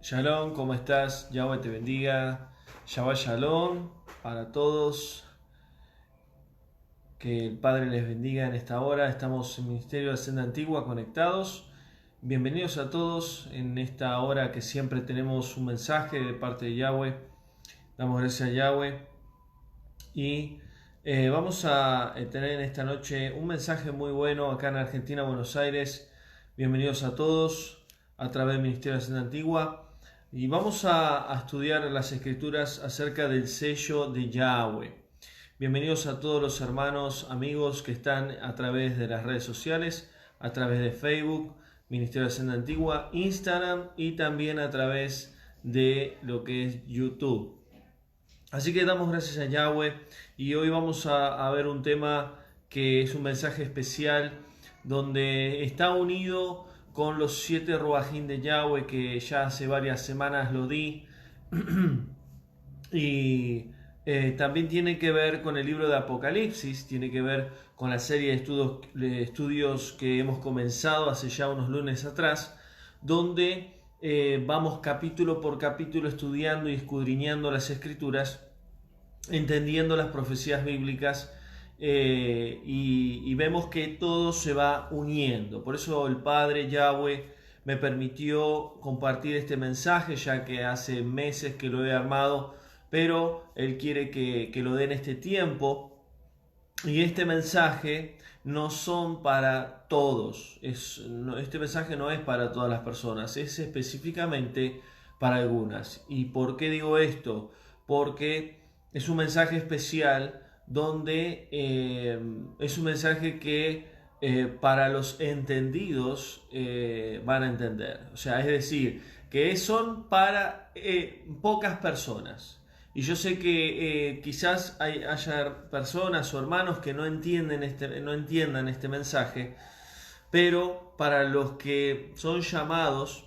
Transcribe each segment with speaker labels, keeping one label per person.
Speaker 1: Shalom, ¿cómo estás? Yahweh te bendiga. Shabbat Shalom para todos. Que el Padre les bendiga en esta hora. Estamos en Ministerio de Senda Antigua conectados. Bienvenidos a todos en esta hora que siempre tenemos un mensaje de parte de Yahweh. Damos gracias a Yahweh. Y vamos a tener en esta noche un mensaje muy bueno acá en Argentina, Buenos Aires. Bienvenidos a todos a través del Ministerio de Senda Antigua. Y vamos a estudiar las escrituras acerca del sello de Yahweh. Bienvenidos a todos los hermanos, amigos que están a través de las redes sociales, a través de Facebook, Ministerio de Senda Antigua, Instagram y también a través de lo que es YouTube. Así que damos gracias a Yahweh y hoy vamos a ver un tema que es un mensaje especial donde está unido con los 7 Ruajín de Yahweh que ya hace varias semanas lo di y también tiene que ver con el libro de Apocalipsis, tiene que ver con la serie de estudios que hemos comenzado hace ya unos lunes atrás, donde vamos capítulo por capítulo estudiando y escudriñando las escrituras, entendiendo las profecías bíblicas y vemos que todo se va uniendo. Por eso el Padre Yahweh me permitió compartir este mensaje, ya que hace meses que lo he armado, pero Él quiere que lo dé en este tiempo. Y este mensaje no son para todos, este mensaje no es para todas las personas, es específicamente para algunas. ¿Y por qué digo esto? Porque es un mensaje especial donde es un mensaje que para los entendidos van a entender. O sea, es decir, que son para pocas personas. Y yo sé que quizás haya personas o hermanos que no entiendan este mensaje, pero para los que son llamados,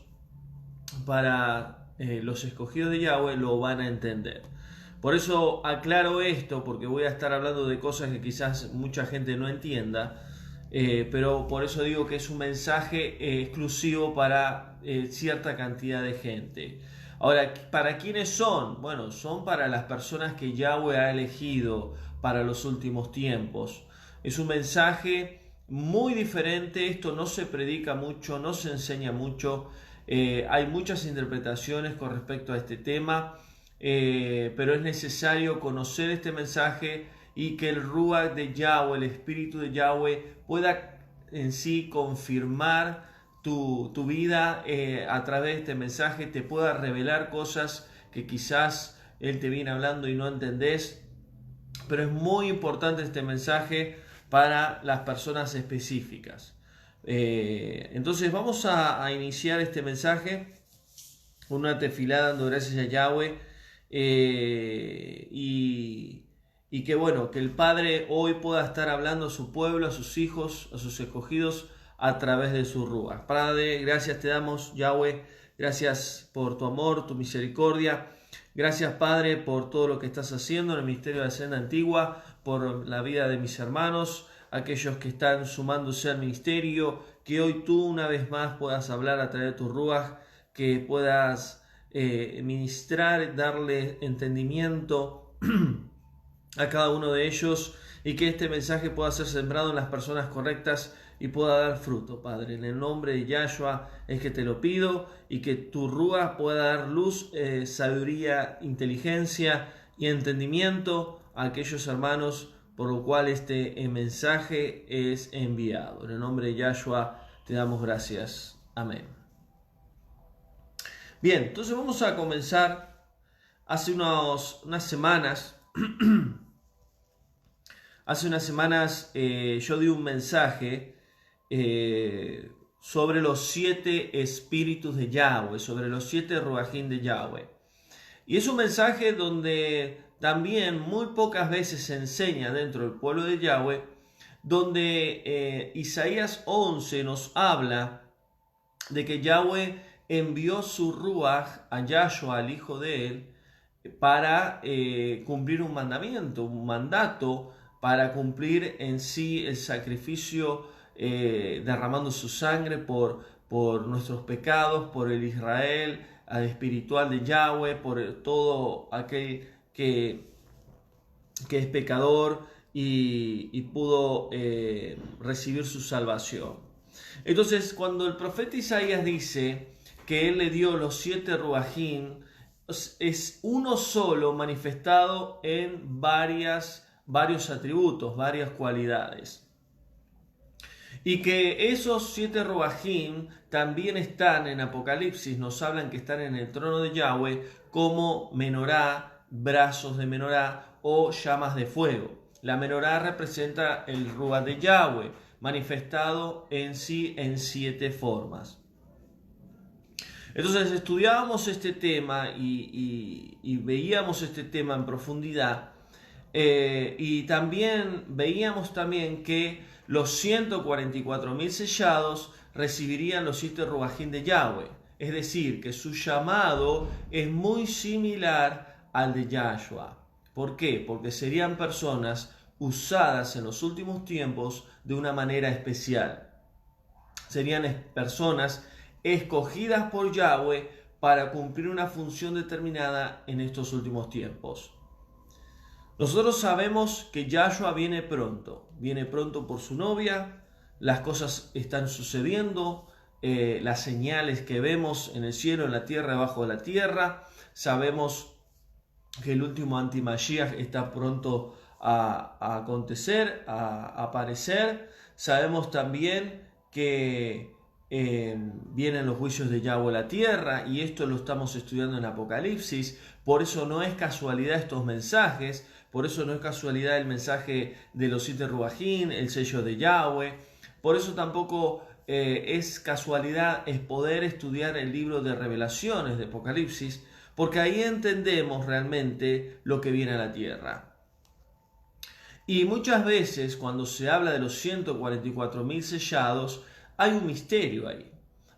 Speaker 1: para los escogidos de Yahweh, lo van a entender. Por eso aclaro esto, porque voy a estar hablando de cosas que quizás mucha gente no entienda, pero por eso digo que es un mensaje exclusivo para cierta cantidad de gente. Ahora, ¿para quiénes son? Bueno, son para las personas que Yahweh ha elegido para los últimos tiempos. Es un mensaje muy diferente, esto no se predica mucho, no se enseña mucho, hay muchas interpretaciones con respecto a este tema, pero es necesario conocer este mensaje y que el Ruach de Yahweh, el Espíritu de Yahweh, pueda en sí confirmar tu vida a través de este mensaje, te pueda revelar cosas que quizás Él te viene hablando y no entendés, pero es muy importante este mensaje para las personas específicas. Entonces vamos a iniciar este mensaje con una tefilá dando gracias a Yahweh y que bueno, que el Padre hoy pueda estar hablando a su pueblo, a sus hijos, a sus escogidos a través de su Ruach. Padre, gracias te damos, Yahweh, gracias por tu amor, tu misericordia. Gracias, Padre, por todo lo que estás haciendo en el Ministerio de la Senda Antigua, por la vida de mis hermanos, aquellos que están sumándose al ministerio, que hoy tú una vez más puedas hablar a través de tu Ruach, que puedas ministrar, darle entendimiento a cada uno de ellos y que este mensaje pueda ser sembrado en las personas correctas y pueda dar fruto, Padre. En el nombre de Yahshua es que te lo pido y que tu Ruach pueda dar luz, sabiduría, inteligencia y entendimiento a aquellos hermanos por lo cual este mensaje es enviado. En el nombre de Yahshua te damos gracias. Amén. Bien, entonces vamos a comenzar. Hace unas semanas yo di un mensaje sobre los 7 espíritus de Yahweh, sobre los 7 Ruajín de Yahweh. Y es un mensaje donde también muy pocas veces se enseña dentro del pueblo de Yahweh, donde Isaías 11 nos habla de que Yahweh envió su Ruach a Yahshua, al hijo de él, para cumplir un mandamiento, un mandato, para cumplir en sí el sacrificio derramando su sangre por nuestros pecados, por el Israel espiritual de Yahweh, por todo aquel que es pecador y pudo recibir su salvación. Entonces, cuando el profeta Isaías dice que él le dio los 7 ruajim, es uno solo manifestado en varios atributos, varias cualidades. Y que esos 7 ruajim también están en Apocalipsis, nos hablan que están en el trono de Yahweh como menorá, brazos de menorá o llamas de fuego. La menorá representa el ruaj de Yahweh, manifestado en sí en 7 formas. Entonces estudiábamos este tema y veíamos este tema en profundidad, y también veíamos también que los 144.000 sellados recibirían los 7 ruajim de Yahweh, es decir, que su llamado es muy similar al de Yahshua. ¿Por qué? Porque serían personas usadas en los últimos tiempos de una manera especial. Serían personas escogidas por Yahweh para cumplir una función determinada en estos últimos tiempos. Nosotros sabemos que Yahshua viene pronto por su novia, las cosas están sucediendo, las señales que vemos en el cielo, en la tierra, debajo de la tierra. Sabemos que el último anti-Mashiach está pronto a acontecer, a aparecer. Sabemos también que vienen los juicios de Yahweh a la tierra, y esto lo estamos estudiando en Apocalipsis. Por eso no es casualidad estos mensajes, por eso no es casualidad el mensaje de los 7 ruajim, el sello de Yahweh. Por eso tampoco es casualidad es poder estudiar el libro de Revelaciones de Apocalipsis, porque ahí entendemos realmente lo que viene a la tierra. Y muchas veces cuando se habla de los 144.000 sellados, hay un misterio ahí.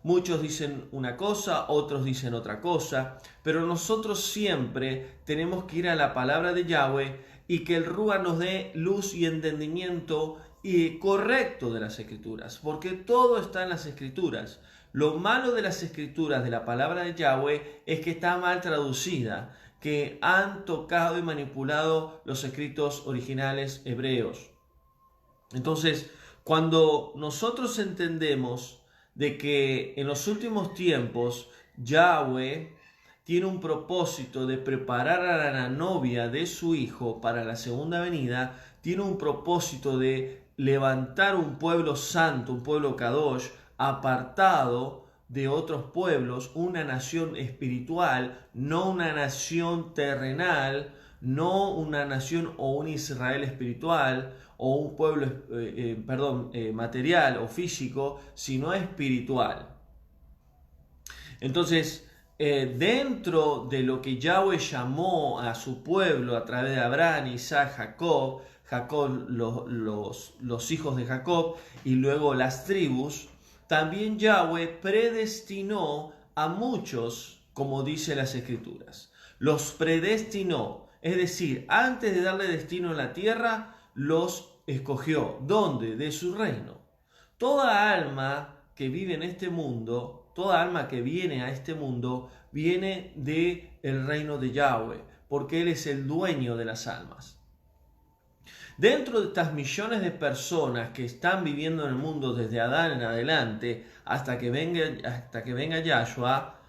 Speaker 1: Muchos dicen una cosa, otros dicen otra cosa, pero nosotros siempre tenemos que ir a la palabra de Yahweh y que el Ruach nos dé luz y entendimiento correcto de las Escrituras, porque todo está en las Escrituras. Lo malo de las Escrituras, de la palabra de Yahweh, es que está mal traducida, que han tocado y manipulado los escritos originales hebreos. Entonces, cuando nosotros entendemos de que en los últimos tiempos Yahweh tiene un propósito de preparar a la novia de su hijo para la segunda venida, tiene un propósito de levantar un pueblo santo, un pueblo Kadosh, apartado de otros pueblos, una nación espiritual, no una nación terrenal, no una nación o un Israel espiritual o un pueblo material o físico, sino espiritual. Entonces, dentro de lo que Yahweh llamó a su pueblo a través de Abraham, Isaac, Jacob, los hijos de Jacob y luego las tribus, también Yahweh predestinó a muchos, como dice las Escrituras. Los predestinó, es decir, antes de darle destino en la tierra, los escogió. ¿Dónde? De su reino. Toda alma que vive en este mundo, toda alma que viene a este mundo, viene del reino de Yahweh, porque Él es el dueño de las almas. Dentro de estas millones de personas que están viviendo en el mundo desde Adán en adelante hasta que venga Yahshua,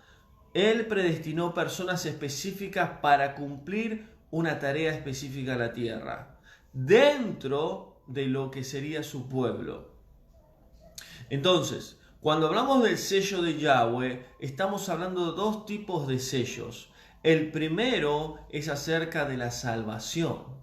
Speaker 1: Él predestinó personas específicas para cumplir una tarea específica en la tierra, dentro de lo que sería su pueblo. Entonces, cuando hablamos del sello de Yahweh, estamos hablando de 2 tipos de sellos. El primero es acerca de la salvación,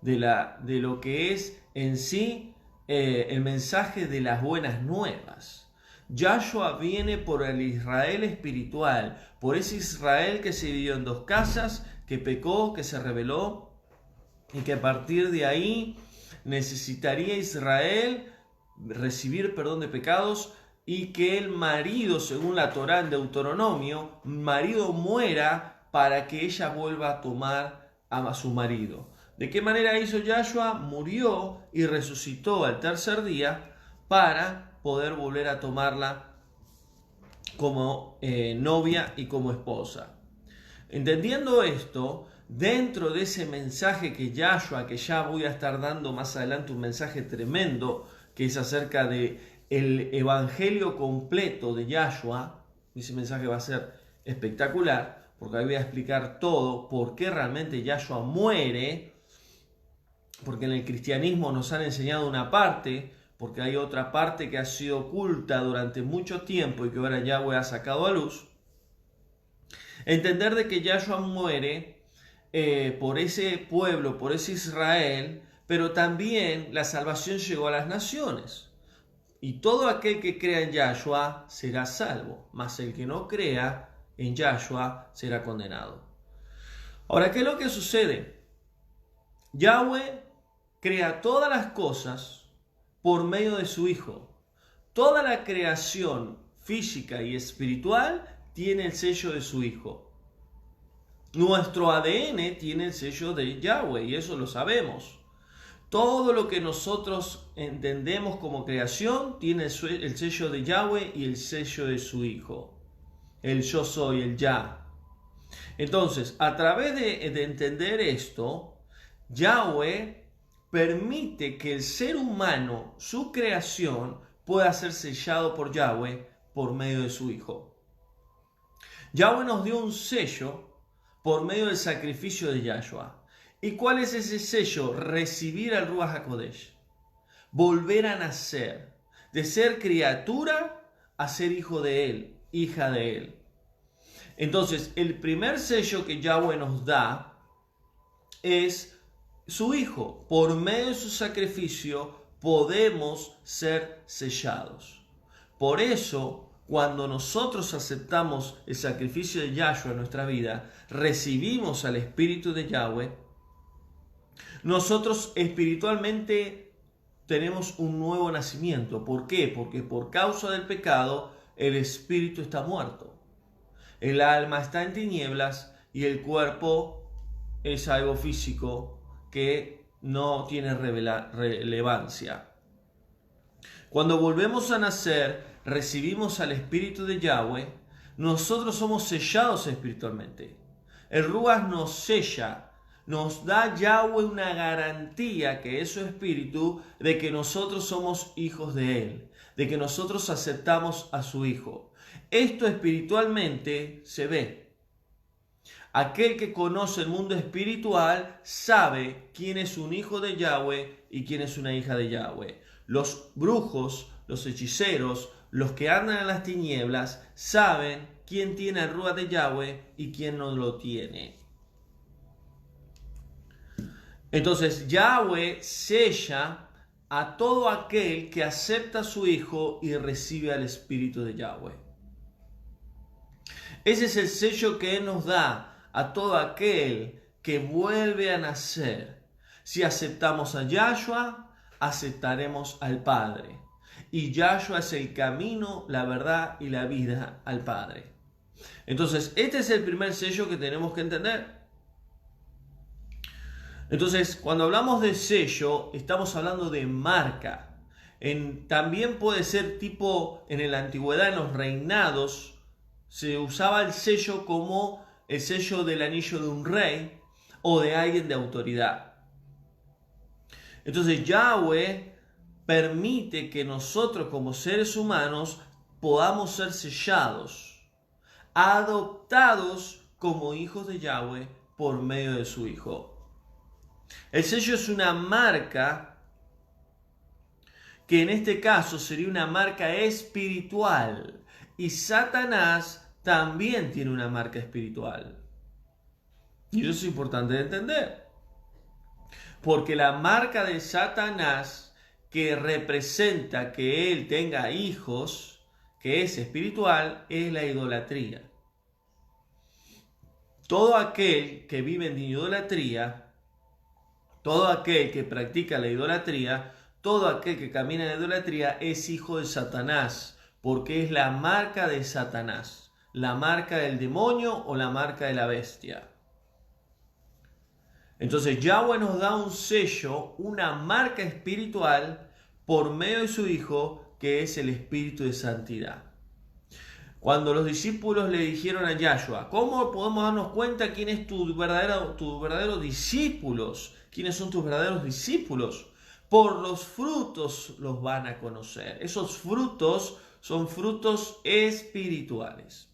Speaker 1: de lo que es en sí el mensaje de las buenas nuevas. Yahshua viene por el Israel espiritual, por ese Israel que se dividió en 2 casas, que pecó, que se rebeló, y que a partir de ahí necesitaría Israel recibir perdón de pecados, y que el marido, según la Torá en Deuteronomio, marido muera para que ella vuelva a tomar a su marido. ¿De qué manera hizo Yahshua? Murió y resucitó al tercer día para poder volver a tomarla como novia y como esposa. Entendiendo esto, dentro de ese mensaje que Yahshua, que ya voy a estar dando más adelante un mensaje tremendo, que es acerca de el evangelio completo de Yahshua, ese mensaje va a ser espectacular, porque ahí voy a explicar todo, por qué realmente Yahshua muere, porque en el cristianismo nos han enseñado una parte, porque hay otra parte que ha sido oculta durante mucho tiempo y que ahora Yahweh ha sacado a luz. Entender de que Yahshua muere por ese pueblo, por ese Israel, pero también la salvación llegó a las naciones. Y todo aquel que crea en Yahshua será salvo, mas el que no crea en Yahshua será condenado. Ahora, ¿qué es lo que sucede? Yahweh crea todas las cosas por medio de su Hijo. Toda la creación física y espiritual tiene el sello de su Hijo. Nuestro ADN tiene el sello de Yahweh y eso lo sabemos. Todo lo que nosotros entendemos como creación tiene el sello de Yahweh y el sello de su Hijo. El yo soy, el Yah. Entonces, a través de entender esto, Yahweh permite que el ser humano, su creación, pueda ser sellado por Yahweh por medio de su Hijo. Yahweh nos dio un sello por medio del sacrificio de Yahshua. ¿Y cuál es ese sello? Recibir al Ruach HaKodesh. Volver a nacer. De ser criatura a ser hijo de Él, hija de Él. Entonces, el primer sello que Yahweh nos da es su Hijo. Por medio de su sacrificio podemos ser sellados. Por eso, cuando nosotros aceptamos el sacrificio de Yahshua en nuestra vida, recibimos al Espíritu de Yahweh, nosotros espiritualmente tenemos un nuevo nacimiento. ¿Por qué? Porque por causa del pecado el espíritu está muerto. El alma está en tinieblas y el cuerpo es algo físico que no tiene relevancia. Cuando volvemos a nacer, recibimos al Espíritu de Yahweh, nosotros somos sellados espiritualmente. El Ruach nos sella, nos da Yahweh una garantía, que es su Espíritu, de que nosotros somos hijos de Él, de que nosotros aceptamos a su Hijo. Esto espiritualmente se ve. Aquel que conoce el mundo espiritual sabe quién es un hijo de Yahweh y quién es una hija de Yahweh. Los brujos, los hechiceros, los que andan en las tinieblas, saben quién tiene el Ruach de Yahweh y quién no lo tiene. Entonces Yahweh sella a todo aquel que acepta a su Hijo y recibe al Espíritu de Yahweh. Ese es el sello que Él nos da a todo aquel que vuelve a nacer. Si aceptamos a Yahshua, aceptaremos al Padre. Y Yahshua es el camino, la verdad y la vida al Padre. Entonces, este es el primer sello que tenemos que entender. Entonces, cuando hablamos de sello, estamos hablando de marca. También puede ser tipo, en la antigüedad, en los reinados, se usaba el sello como el sello del anillo de un rey o de alguien de autoridad. Entonces, Yahweh permite que nosotros como seres humanos podamos ser sellados, adoptados como hijos de Yahweh por medio de su Hijo. El sello es una marca que en este caso sería una marca espiritual, y Satanás también tiene una marca espiritual. Y eso es importante de entender, porque la marca de Satanás, que representa que él tenga hijos, que es espiritual, es la idolatría. Todo aquel que vive en idolatría, todo aquel que practica la idolatría, todo aquel que camina en la idolatría es hijo de Satanás, porque es la marca de Satanás, la marca del demonio o la marca de la bestia. Entonces Yahweh nos da un sello, una marca espiritual por medio de su Hijo, que es el Espíritu de Santidad. Cuando los discípulos le dijeron a Yahshua, ¿cómo podemos darnos cuenta quién es tus verdaderos discípulos? ¿Quiénes son tus verdaderos discípulos? Por los frutos los van a conocer. Esos frutos son frutos espirituales.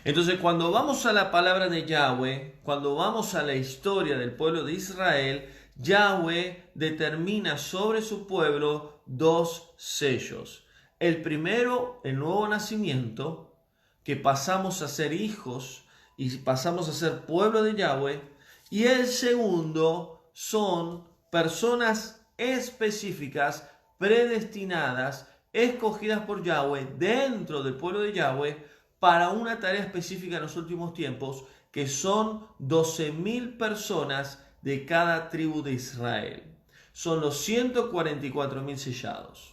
Speaker 1: Entonces, cuando vamos a la palabra de Yahweh, cuando vamos a la historia del pueblo de Israel, Yahweh determina sobre su pueblo 2 sellos. El primero, el nuevo nacimiento, que pasamos a ser hijos y pasamos a ser pueblo de Yahweh. Y el segundo son personas específicas, predestinadas, escogidas por Yahweh dentro del pueblo de Yahweh para una tarea específica en los últimos tiempos, que son 12.000 personas de cada tribu de Israel. Son los 144.000 sellados.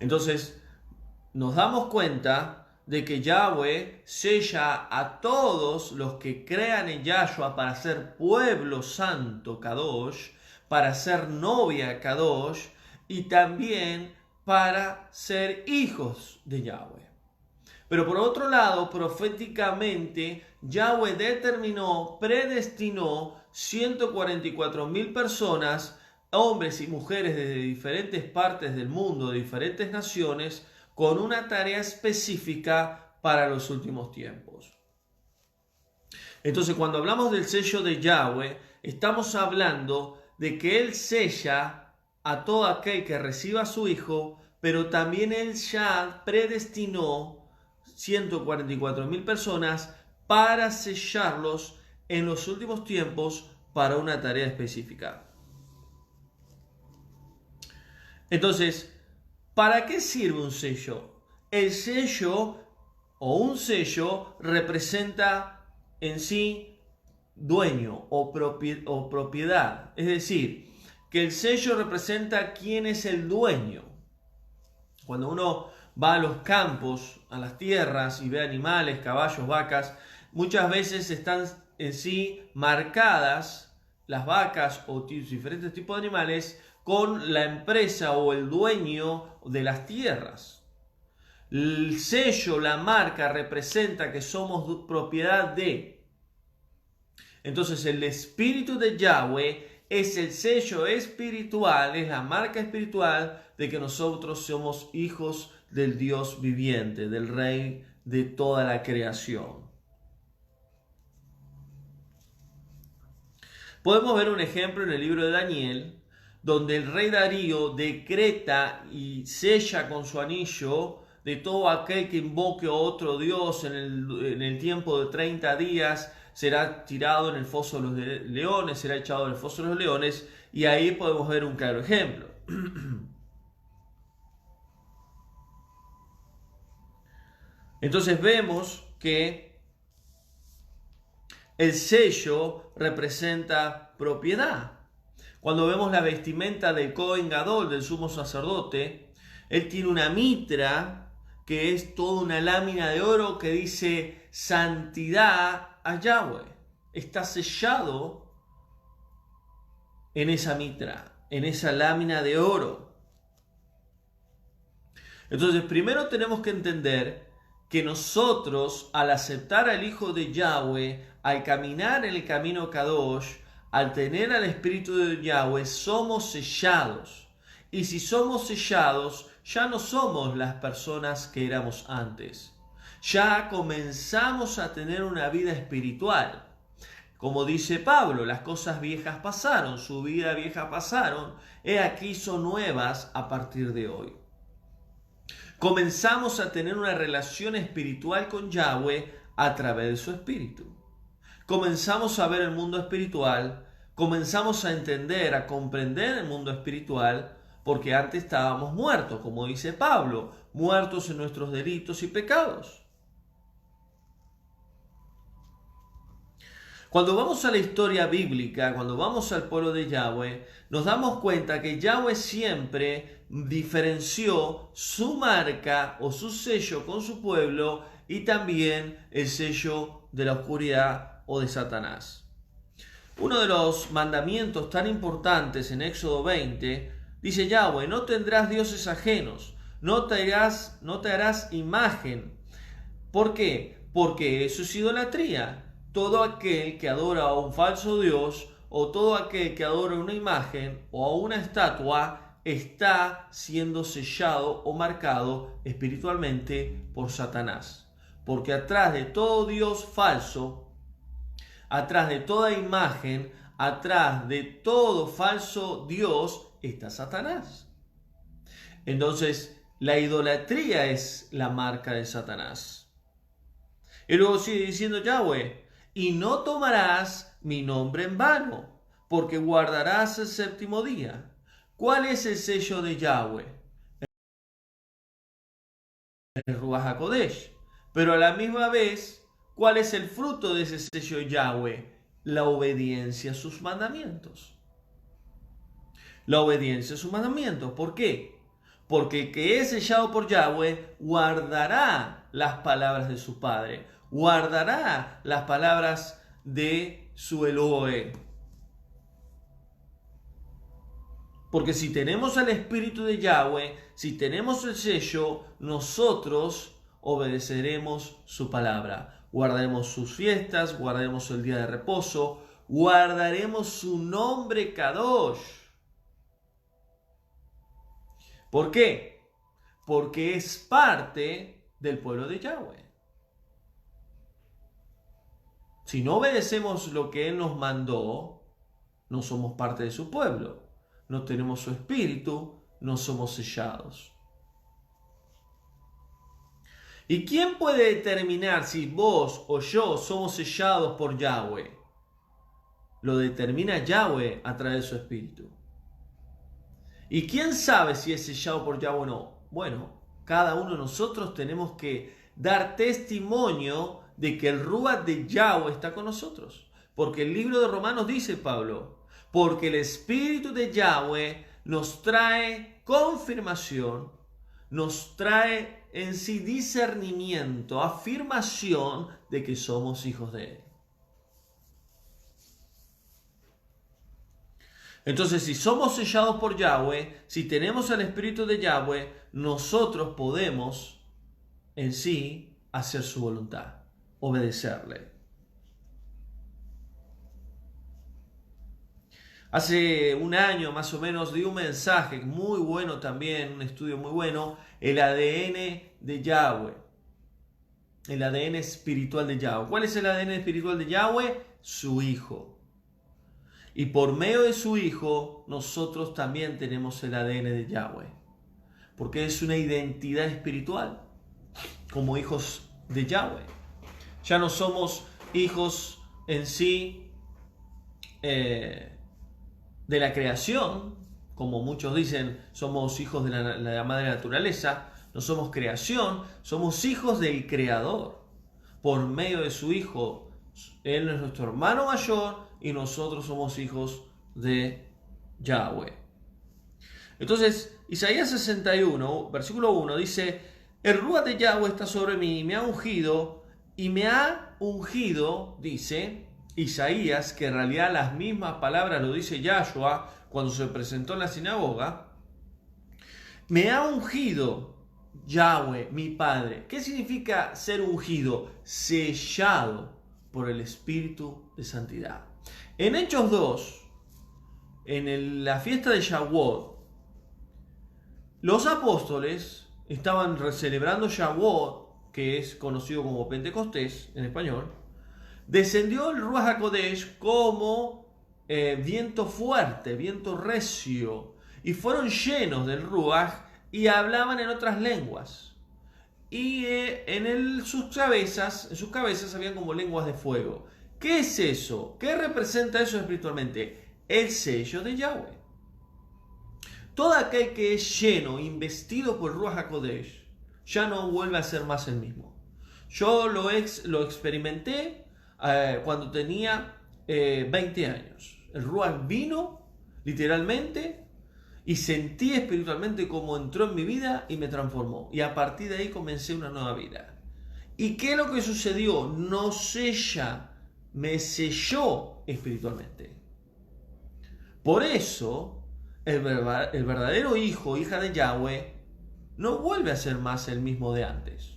Speaker 1: Entonces, nos damos cuenta de que Yahweh sella a todos los que crean en Yahshua para ser pueblo santo, Kadosh, para ser novia, Kadosh, y también para ser hijos de Yahweh. Pero por otro lado, proféticamente, Yahweh determinó, predestinó 144.000 personas, hombres y mujeres de diferentes partes del mundo, de diferentes naciones, con una tarea específica para los últimos tiempos. Entonces, cuando hablamos del sello de Yahweh, estamos hablando de que Él sella a todo aquel que reciba a su Hijo, pero también Él ya predestinó 144.000 personas para sellarlos en los últimos tiempos para una tarea específica. Entonces, ¿para qué sirve un sello? El sello o un sello representa en sí dueño o propiedad. Es decir, que el sello representa quién es el dueño. Cuando uno va a los campos, a las tierras y ve animales, caballos, vacas, muchas veces están en sí marcadas las vacas o diferentes tipos de animales con la empresa o el dueño de las tierras. El sello, la marca, representa que somos propiedad de. Entonces el espíritu de Yahweh es el sello espiritual, es la marca espiritual de que nosotros somos hijos del Dios viviente, del Rey de toda la creación. Podemos ver un ejemplo en el libro de Daniel, donde el rey Darío decreta y sella con su anillo de todo aquel que invoque a otro Dios en el tiempo de 30 días, será tirado en el foso de los leones, será echado en el foso de los leones, y ahí podemos ver un claro ejemplo. Entonces vemos que el sello representa propiedad. Cuando vemos la vestimenta del Cohen Gadol, del sumo sacerdote, él tiene una mitra que es toda una lámina de oro que dice santidad a Yahweh. Está sellado en esa mitra, en esa lámina de oro. Entonces, primero tenemos que entender que nosotros, al aceptar al Hijo de Yahweh, al caminar en el camino Kadosh, al tener al Espíritu de Yahweh, somos sellados. Y si somos sellados, ya no somos las personas que éramos antes. Ya comenzamos a tener una vida espiritual. Como dice Pablo, las cosas viejas pasaron, su vida vieja pasaron, he aquí son nuevas a partir de hoy. Comenzamos a tener una relación espiritual con Yahweh a través de su Espíritu. Comenzamos a ver el mundo espiritual, comenzamos a entender, a comprender el mundo espiritual, porque antes estábamos muertos, como dice Pablo, muertos en nuestros delitos y pecados. Cuando vamos a la historia bíblica, cuando vamos al pueblo de Yahweh, nos damos cuenta que Yahweh siempre diferenció su marca o su sello con su pueblo y también el sello de la oscuridad o de Satanás. Uno de los mandamientos tan importantes en Éxodo 20 dice Yahweh: no tendrás dioses ajenos, no te harás imagen. ¿Por qué? Porque eso es idolatría. Todo aquel que adora a un falso Dios o todo aquel que adora una imagen o a una estatua está siendo sellado o marcado espiritualmente por Satanás. Porque atrás de todo Dios falso, atrás de toda imagen, atrás de todo falso Dios está Satanás. Entonces, la idolatría es la marca de Satanás. Y luego sigue diciendo Yahweh, y no tomarás mi nombre en vano, porque guardarás el séptimo día. ¿Cuál es el sello de Yahweh? El Ruach HaKodesh. Pero a la misma vez, ¿cuál es el fruto de ese sello de Yahweh? La obediencia a sus mandamientos. La obediencia a sus mandamientos. ¿Por qué? Porque el que es sellado por Yahweh guardará las palabras de su Padre, guardará las palabras de su Elohe. Porque si tenemos al Espíritu de Yahweh, si tenemos el sello, nosotros obedeceremos su palabra. Guardaremos sus fiestas, guardaremos el día de reposo, guardaremos su nombre Kadosh. ¿Por qué? Porque es parte del pueblo de Yahweh. Si no obedecemos lo que Él nos mandó, no somos parte de su pueblo. No tenemos su espíritu, no somos sellados. ¿Y quién puede determinar si vos o yo somos sellados por Yahweh? Lo determina Yahweh a través de su espíritu. ¿Y quién sabe si es sellado por Yahweh o no? Bueno, cada uno de nosotros tenemos que dar testimonio de que el Ruach de Yahweh está con nosotros. Porque el libro de Romanos dice, Pablo, porque el Espíritu de Yahweh nos trae confirmación, nos trae en sí discernimiento, afirmación de que somos hijos de Él. Entonces, si somos sellados por Yahweh, si tenemos el Espíritu de Yahweh, nosotros podemos en sí hacer su voluntad, obedecerle. Hace un año más o menos di un mensaje muy bueno también, un estudio muy bueno, el ADN de Yahweh. El ADN espiritual de Yahweh. ¿Cuál es el ADN espiritual de Yahweh? Su Hijo. Y por medio de su Hijo, nosotros también tenemos el ADN de Yahweh. Porque es una identidad espiritual, como hijos de Yahweh. Ya no somos hijos en sí de la creación, como muchos dicen, somos hijos de la madre naturaleza. No somos creación, somos hijos del Creador. Por medio de su Hijo, Él es nuestro hermano mayor y nosotros somos hijos de Yahweh. Entonces, Isaías 61, versículo 1, dice, el Ruach de Yahweh está sobre mí, me ha ungido, dice Isaías, que en realidad las mismas palabras lo dice Yahshua cuando se presentó en la sinagoga. Me ha ungido Yahweh, mi Padre. ¿Qué significa ser ungido? Sellado por el Espíritu de Santidad. En Hechos 2, en la fiesta de Shavuot, los apóstoles estaban celebrando Shavuot, que es conocido como Pentecostés en español. Descendió el Ruach HaKodesh como viento fuerte, viento recio, y fueron llenos del Ruach y hablaban en otras lenguas. Y en sus cabezas habían como lenguas de fuego. ¿Qué es eso? ¿Qué representa eso espiritualmente? El sello de Yahweh. Todo aquel que es lleno, investido por Ruach HaKodesh, ya no vuelve a ser más el mismo. Yo lo experimenté cuando tenía 20 años. El Ruach vino, literalmente, y sentí espiritualmente cómo entró en mi vida y me transformó. Y a partir de ahí comencé una nueva vida. ¿Y qué es lo que sucedió? Me selló espiritualmente. Por eso, el verdadero hijo, hija de Yahweh, no vuelve a ser más el mismo de antes.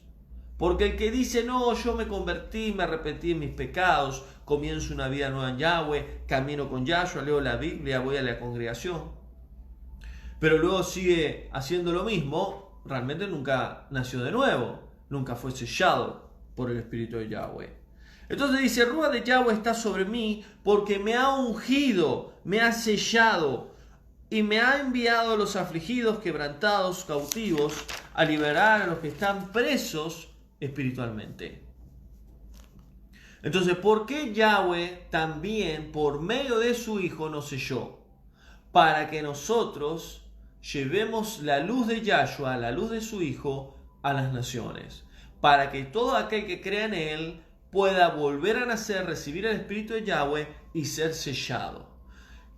Speaker 1: Porque el que dice, no, yo me convertí, me arrepentí de mis pecados, comienzo una vida nueva en Yahweh, camino con Yahshua, leo la Biblia, voy a la congregación, pero luego sigue haciendo lo mismo, realmente nunca nació de nuevo, nunca fue sellado por el Espíritu de Yahweh. Entonces dice, el Ruach de Yahweh está sobre mí porque me ha ungido, me ha sellado y me ha enviado a los afligidos, quebrantados, cautivos, a liberar a los que están presos espiritualmente. Entonces, ¿por qué Yahweh también por medio de su Hijo nos selló? Para que nosotros llevemos la luz de Yahshua, la luz de su Hijo, a las naciones. Para que todo aquel que crea en Él pueda volver a nacer, recibir el Espíritu de Yahweh y ser sellado.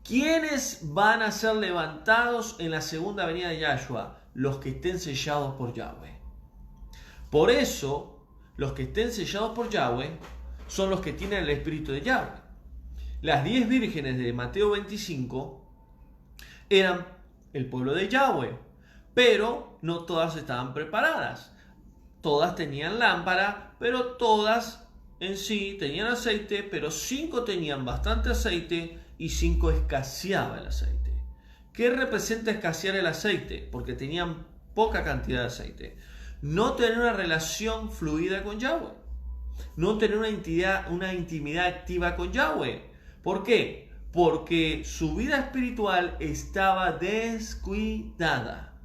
Speaker 1: ¿Quiénes van a ser levantados en la segunda venida de Yahshua? Los que estén sellados por Yahweh. Por eso, los que estén sellados por Yahweh son los que tienen el Espíritu de Yahweh. Las 10 vírgenes de Mateo 25 eran el pueblo de Yahweh, pero no todas estaban preparadas. Todas tenían lámpara, pero todas en sí tenían aceite, pero 5 tenían bastante aceite y 5 escaseaba el aceite. ¿Qué representa escasear el aceite? Porque tenían poca cantidad de aceite. No tener una relación fluida con Yahweh. No tener una intimidad activa con Yahweh. ¿Por qué? Porque su vida espiritual estaba descuidada.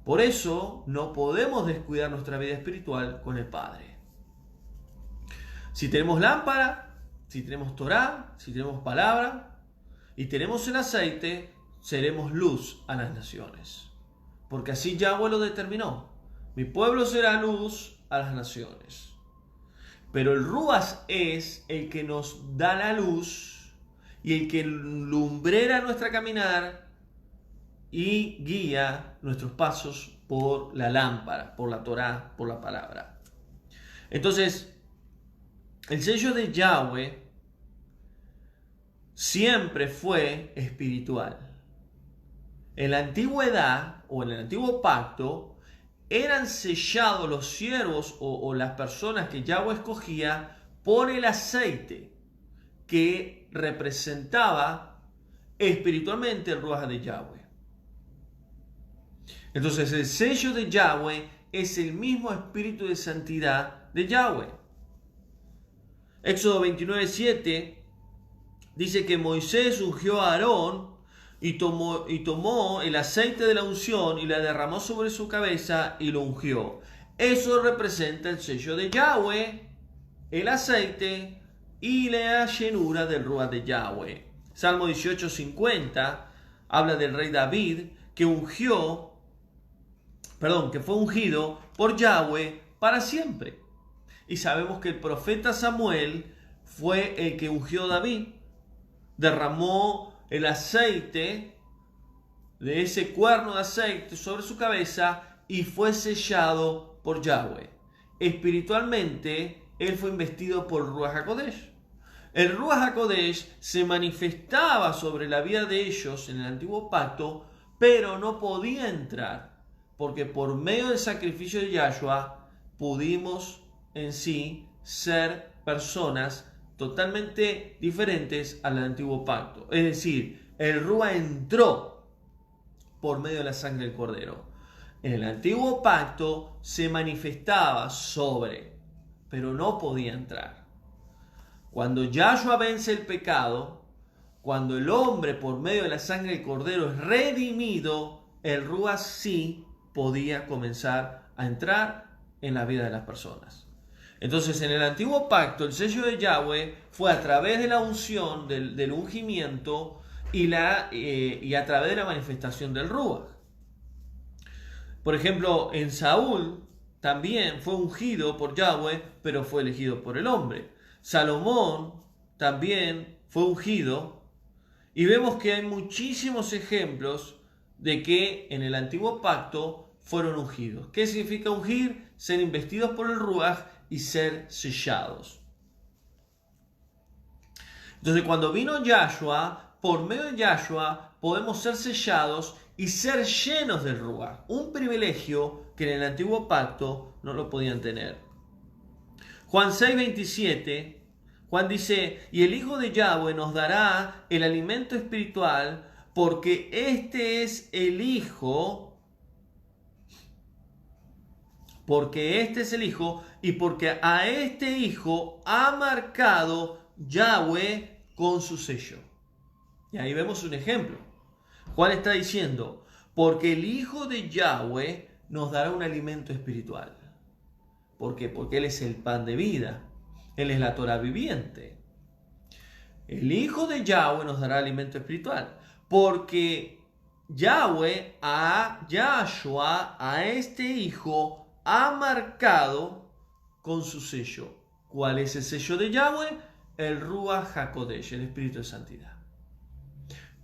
Speaker 1: Por eso no podemos descuidar nuestra vida espiritual con el Padre. Si tenemos lámpara, si tenemos Torah, si tenemos palabra y tenemos el aceite, seremos luz a las naciones. Porque así Yahweh lo determinó. Mi pueblo será luz a las naciones. Pero el Ruach es el que nos da la luz y el que lumbrera nuestra caminar y guía nuestros pasos por la lámpara, por la Torá, por la palabra. Entonces, el sello de Yahweh siempre fue espiritual. En la antigüedad o en el antiguo pacto, eran sellados los siervos o las personas que Yahweh escogía por el aceite que representaba espiritualmente el Ruach de Yahweh. Entonces el sello de Yahweh es el mismo espíritu de santidad de Yahweh. Éxodo 29:7 dice que Moisés ungió a Aarón y tomó el aceite de la unción y la derramó sobre su cabeza y lo ungió. Eso representa el sello de Yahweh, el aceite y la llenura del Ruach de Yahweh. Salmo 18:50 habla del rey David que fue ungido por Yahweh para siempre. Y sabemos que el profeta Samuel fue el que ungió a David, derramó el aceite de ese cuerno de aceite sobre su cabeza y fue sellado por Yahweh. Espiritualmente, él fue investido por Ruach HaKodesh. El Ruach HaKodesh se manifestaba sobre la vida de ellos en el antiguo pacto, pero no podía entrar, porque por medio del sacrificio de Yahshua pudimos en sí ser personas totalmente diferentes al antiguo pacto. Es decir, el Ruach entró por medio de la sangre del Cordero. En el antiguo pacto se manifestaba sobre, pero no podía entrar. Cuando Yahshua vence el pecado, cuando el hombre por medio de la sangre del Cordero es redimido, el Ruach sí podía comenzar a entrar en la vida de las personas. Entonces, en el antiguo pacto, el sello de Yahweh fue a través de la unción, del ungimiento y a través de la manifestación del Ruach. Por ejemplo, en Saúl también fue ungido por Yahweh, pero fue elegido por el hombre. Salomón también fue ungido. Y vemos que hay muchísimos ejemplos de que en el antiguo pacto fueron ungidos. ¿Qué significa ungir? Ser investidos por el Ruach y ser sellados. Entonces, cuando vino Yahshua, por medio de Yahshua podemos ser sellados y ser llenos del Ruach. Un privilegio que en el antiguo pacto no lo podían tener. Juan 6:27, Juan dice, y el Hijo de Yahweh nos dará el alimento espiritual, porque este es el Hijo, y porque a este Hijo ha marcado Yahweh con su sello. Y ahí vemos un ejemplo. Juan está diciendo, porque el Hijo de Yahweh nos dará un alimento espiritual. ¿Por qué? Porque Él es el pan de vida. Él es la Torah viviente. El Hijo de Yahweh nos dará alimento espiritual. Porque Yahweh, Yahshua, a este Hijo, ha marcado con su sello. ¿Cuál es el sello de Yahweh? El Ruach HaKodesh, el Espíritu de Santidad.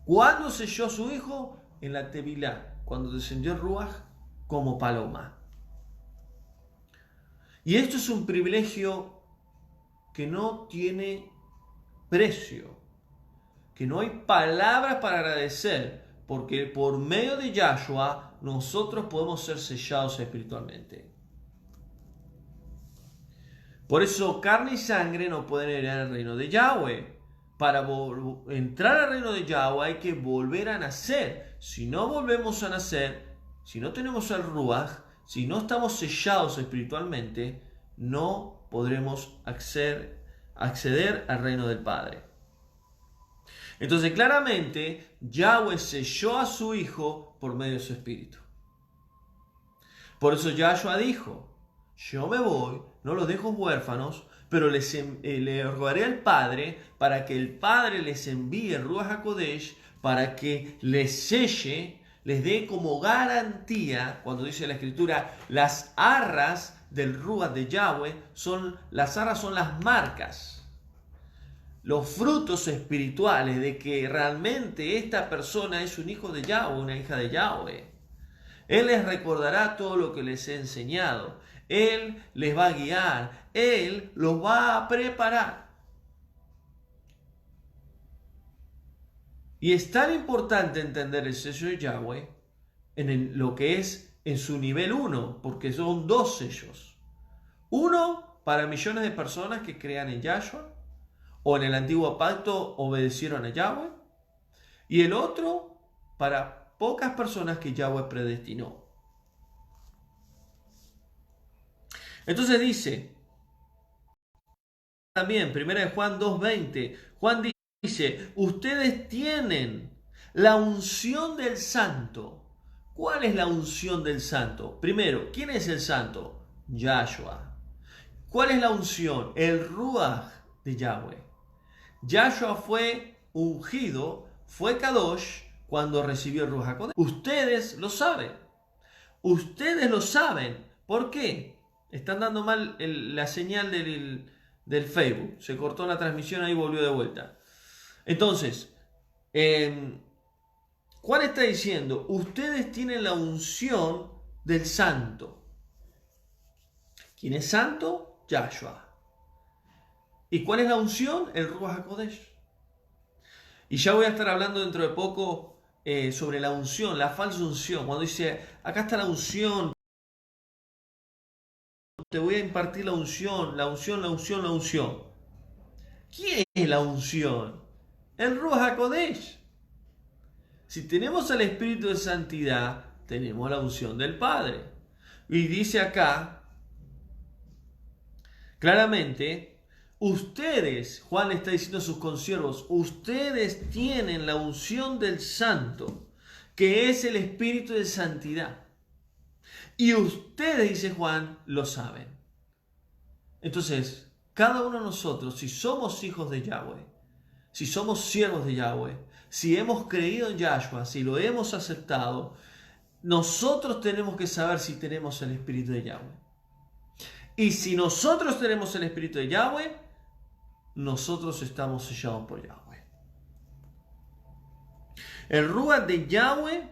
Speaker 1: ¿Cuándo selló a su Hijo? En la Tevilá, cuando descendió el Ruach como paloma. Y esto es un privilegio que no tiene precio, que no hay palabras para agradecer, porque por medio de Yahshua nosotros podemos ser sellados espiritualmente. Por eso carne y sangre no pueden heredar el reino de Yahweh. Para entrar al reino de Yahweh hay que volver a nacer. Si no volvemos a nacer, si no tenemos el Ruach, si no estamos sellados espiritualmente, no podremos acceder al reino del Padre. Entonces, claramente, Yahweh selló a su Hijo por medio de su Espíritu. Por eso Yahshua dijo, yo me voy, no los dejo huérfanos, pero le rogaré al Padre para que el Padre les envíe el Ruach HaKodesh para que les selle, les dé como garantía, cuando dice la Escritura, las arras del Ruach de Yahweh, las arras son las marcas, los frutos espirituales de que realmente esta persona es un hijo de Yahweh, una hija de Yahweh. Él les recordará todo lo que les he enseñado. Él les va a guiar. Él los va a preparar. Y es tan importante entender el sello de Yahweh lo que es en su nivel 1, porque son 2 sellos. Uno para millones de personas que crean en Yahshua o en el antiguo pacto obedecieron a Yahweh. Y el otro para pocas personas que Yahweh predestinó. Entonces dice, también, 1 Juan 2:20, Juan dice, ustedes tienen la unción del Santo. ¿Cuál es la unción del Santo? Primero, ¿quién es el Santo? Yahshua. ¿Cuál es la unción? El Ruach de Yahweh. Yahshua fue ungido, fue Kadosh cuando recibió el Ruach HaKodesh. Ustedes lo saben. Ustedes lo saben. ¿Por qué? Están dando mal la señal del Facebook. Se cortó la transmisión, ahí volvió de vuelta. Entonces, Juan está diciendo, ustedes tienen la unción del Santo. ¿Quién es Santo? Yahshua. ¿Y cuál es la unción? El Ruach HaKodesh. Y ya voy a estar hablando dentro de poco sobre la unción, la falsa unción. Cuando dice, acá está la unción, te voy a impartir la unción, la unción, la unción, la unción. ¿Quién es la unción? El Ruach HaKodesh. Si tenemos al Espíritu de Santidad, tenemos la unción del Padre. Y dice acá, claramente, ustedes, Juan le está diciendo a sus consiervos, ustedes tienen la unción del Santo, que es el Espíritu de Santidad. Y ustedes, dice Juan, lo saben. Entonces, cada uno de nosotros, si somos hijos de Yahweh, si somos siervos de Yahweh, si hemos creído en Yahshua, si lo hemos aceptado, nosotros tenemos que saber si tenemos el Espíritu de Yahweh. Y si nosotros tenemos el Espíritu de Yahweh, nosotros estamos sellados por Yahweh. El Ruach de Yahweh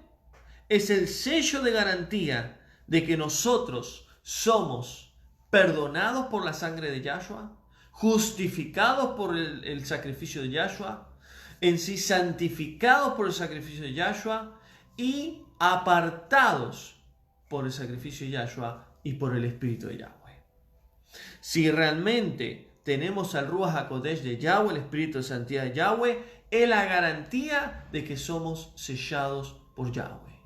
Speaker 1: es el sello de garantía de que nosotros somos perdonados por la sangre de Yahshua, justificados por el sacrificio de Yahshua, en sí santificados por el sacrificio de Yahshua y apartados por el sacrificio de Yahshua y por el Espíritu de Yahweh. Si realmente tenemos al Ruach HaKodesh de Yahweh, el Espíritu de Santidad de Yahweh, es la garantía de que somos sellados por Yahweh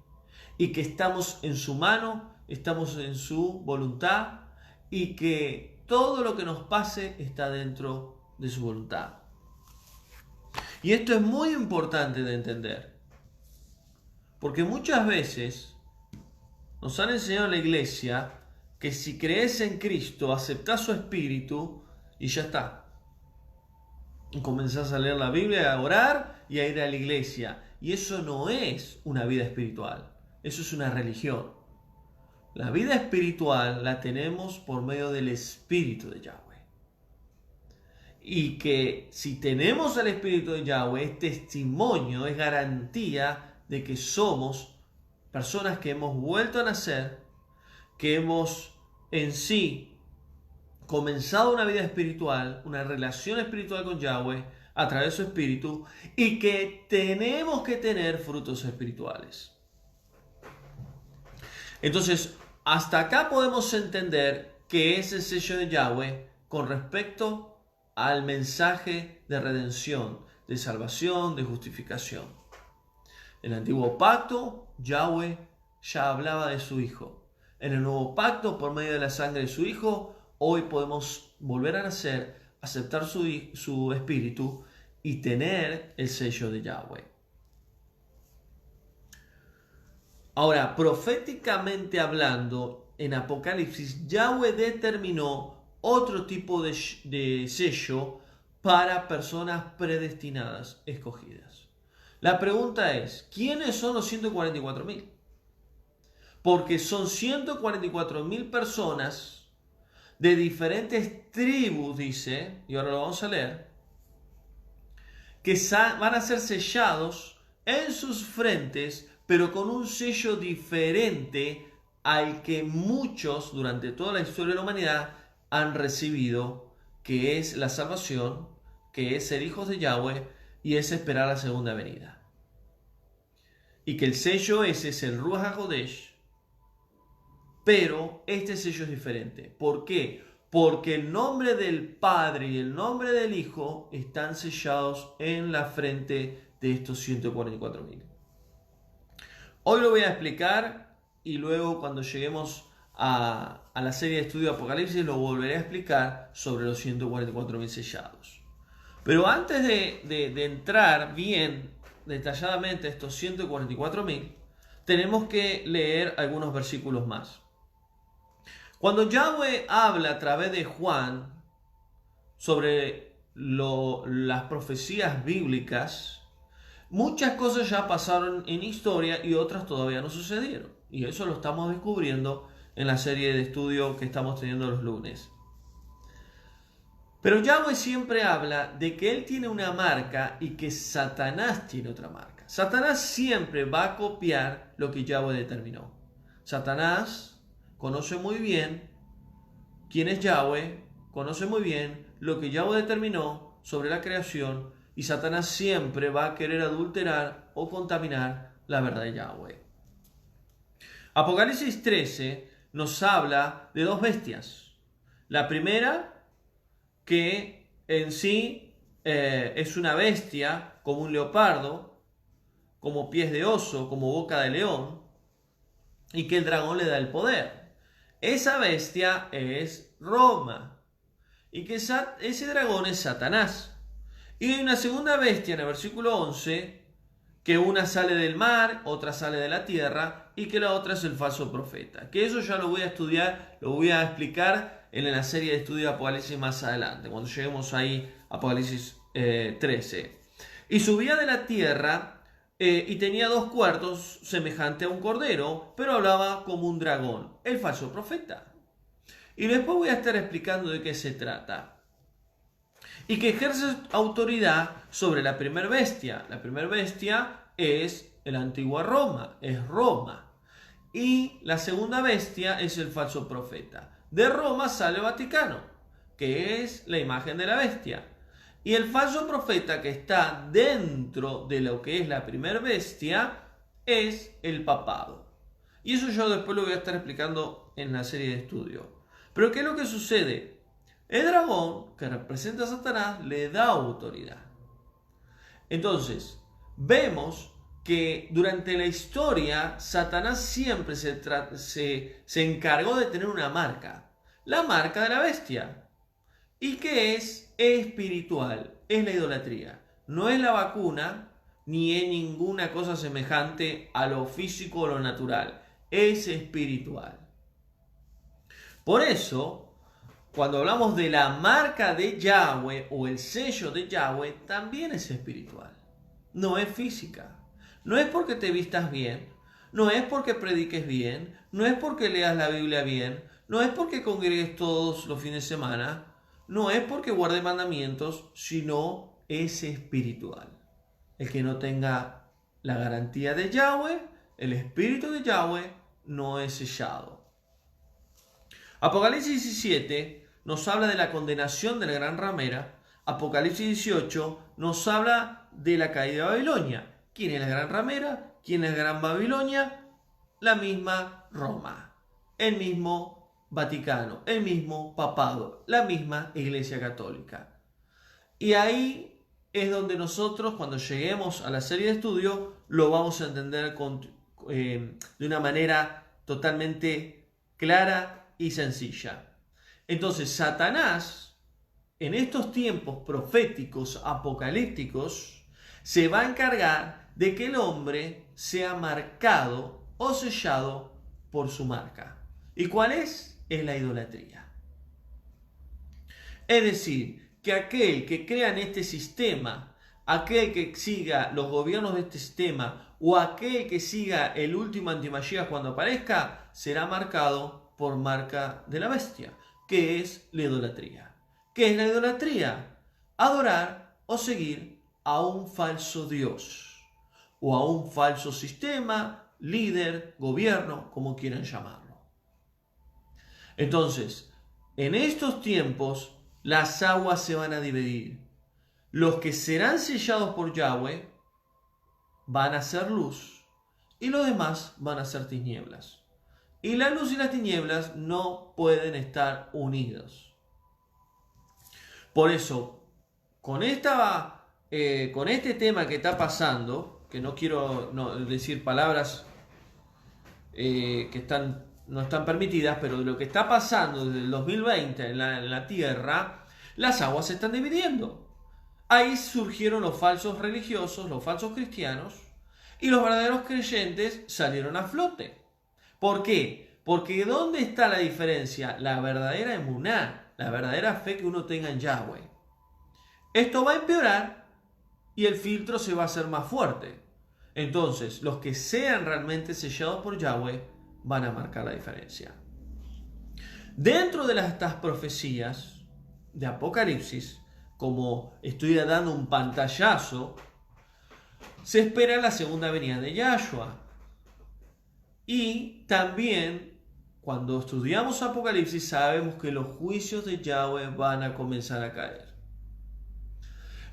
Speaker 1: y que estamos en su mano, estamos en su voluntad y que todo lo que nos pase está dentro de su voluntad. Y esto es muy importante de entender, porque muchas veces nos han enseñado en la iglesia que si crees en Cristo, aceptás su Espíritu y ya está. Y comenzás a leer la Biblia, a orar y a ir a la iglesia. Y eso no es una vida espiritual, eso es una religión. La vida espiritual la tenemos por medio del Espíritu de Yahweh. Y que si tenemos al Espíritu de Yahweh, es testimonio, es garantía de que somos personas que hemos vuelto a nacer, que hemos en sí comenzado una vida espiritual, una relación espiritual con Yahweh a través de su Espíritu y que tenemos que tener frutos espirituales. Entonces, hasta acá podemos entender qué es el sello de Yahweh con respecto al mensaje de redención, de salvación, de justificación. En el antiguo pacto, Yahweh ya hablaba de su Hijo. En el nuevo pacto, por medio de la sangre de su Hijo, hoy podemos volver a nacer, aceptar su Espíritu y tener el sello de Yahweh. Ahora, proféticamente hablando, en Apocalipsis, Yahweh determinó otro tipo de sello para personas predestinadas, escogidas. La pregunta es, ¿quiénes son los 144.000? Porque son 144.000 personas de diferentes tribus, dice, y ahora lo vamos a leer, que van a ser sellados en sus frentes, pero con un sello diferente al que muchos durante toda la historia de la humanidad han recibido, que es la salvación, que es ser hijos de Yahweh y es esperar la segunda venida. Y que el sello ese es el Ruach HaKodesh, pero este sello es diferente. ¿Por qué? Porque el nombre del Padre y el nombre del Hijo están sellados en la frente de estos 144.000. Hoy lo voy a explicar y luego cuando lleguemos a la serie de estudio de Apocalipsis lo volveré a explicar sobre los 144.000 sellados. Pero antes de entrar bien detalladamente a estos 144.000, tenemos que leer algunos versículos más. Cuando Yahweh habla a través de Juan sobre las profecías bíblicas, muchas cosas ya pasaron en historia y otras todavía no sucedieron. Y eso lo estamos descubriendo en la serie de estudio que estamos teniendo los lunes. Pero Yahweh siempre habla de que Él tiene una marca y que Satanás tiene otra marca. Satanás siempre va a copiar lo que Yahweh determinó. Satanás conoce muy bien quién es Yahweh, conoce muy bien lo que Yahweh determinó sobre la creación y Satanás siempre va a querer adulterar o contaminar la verdad de Yahweh. Apocalipsis 13 nos habla de dos bestias. La primera, que en sí es una bestia como un leopardo, como pies de oso, como boca de león, y que el dragón le da el poder. Esa bestia es Roma, y que ese dragón es Satanás. Y hay una segunda bestia en el versículo 11, que una sale del mar, otra sale de la tierra, y que la otra es el falso profeta. Que eso ya lo voy a estudiar, lo voy a explicar en la serie de estudio de Apocalipsis más adelante, cuando lleguemos ahí a Apocalipsis 13. Y subía de la tierra y tenía 2 cuartos semejante a un cordero, pero hablaba como un dragón, el falso profeta. Y después voy a estar explicando de qué se trata. Y que ejerce autoridad sobre la primera bestia. La primera bestia es la antigua Roma, es Roma. Y la segunda bestia es el falso profeta. De Roma sale el Vaticano, que es la imagen de la bestia. Y el falso profeta que está dentro de lo que es la primera bestia es el papado. Y eso yo después lo voy a estar explicando en la serie de estudio. Pero ¿qué es lo que sucede? El dragón, que representa a Satanás, le da autoridad. Entonces, vemos que durante la historia Satanás siempre se encargó de tener una marca. La marca de la bestia. ¿Y qué es? Espiritual. Es la idolatría. No es la vacuna, ni es ninguna cosa semejante a lo físico o lo natural. Es espiritual. Por eso, cuando hablamos de la marca de Yahweh o el sello de Yahweh, también es espiritual. No es física. No es porque te vistas bien, no es porque prediques bien, no es porque leas la Biblia bien, no es porque congregues todos los fines de semana, no es porque guardes mandamientos, sino es espiritual. El que no tenga la garantía de Yahweh, el espíritu de Yahweh, no es sellado. Apocalipsis 17 nos habla de la condenación de la gran ramera. Apocalipsis 18 nos habla de la caída de Babilonia. ¿Quién es la gran ramera? ¿Quién es la gran Babilonia? La misma Roma, el mismo Vaticano, el mismo papado, la misma Iglesia Católica. Y ahí es donde nosotros, cuando lleguemos a la serie de estudio, lo vamos a entender de una manera totalmente clara y sencilla. Entonces, Satanás, en estos tiempos proféticos, apocalípticos, se va a encargar de que el hombre sea marcado o sellado por su marca. ¿Y cuál es? Es la idolatría. Es decir, que aquel que crea en este sistema, aquel que siga los gobiernos de este sistema o aquel que siga el último antimashiach cuando aparezca, será marcado por marca de la bestia, que es la idolatría. ¿Qué es la idolatría? Adorar o seguir a un falso Dios o a un falso sistema, líder, gobierno, como quieran llamarlo. Entonces, en estos tiempos, las aguas se van a dividir. Los que serán sellados por Yahweh van a ser luz y los demás van a ser tinieblas. Y la luz y las tinieblas no pueden estar unidos. Por eso, con este tema que está pasando, que no quiero decir palabras que no están permitidas, pero de lo que está pasando desde el 2020 en la Tierra, las aguas se están dividiendo. Ahí surgieron los falsos religiosos, los falsos cristianos, y los verdaderos creyentes salieron a flote. ¿Por qué? Porque ¿dónde está la diferencia? La verdadera emuná, la verdadera fe que uno tenga en Yahweh. Esto va a empeorar y el filtro se va a hacer más fuerte. Entonces, los que sean realmente sellados por Yahweh van a marcar la diferencia. Dentro de estas profecías de Apocalipsis, como estoy dando un pantallazo, se espera la segunda venida de Yahshua. Y también, cuando estudiamos Apocalipsis, sabemos que los juicios de Yahweh van a comenzar a caer.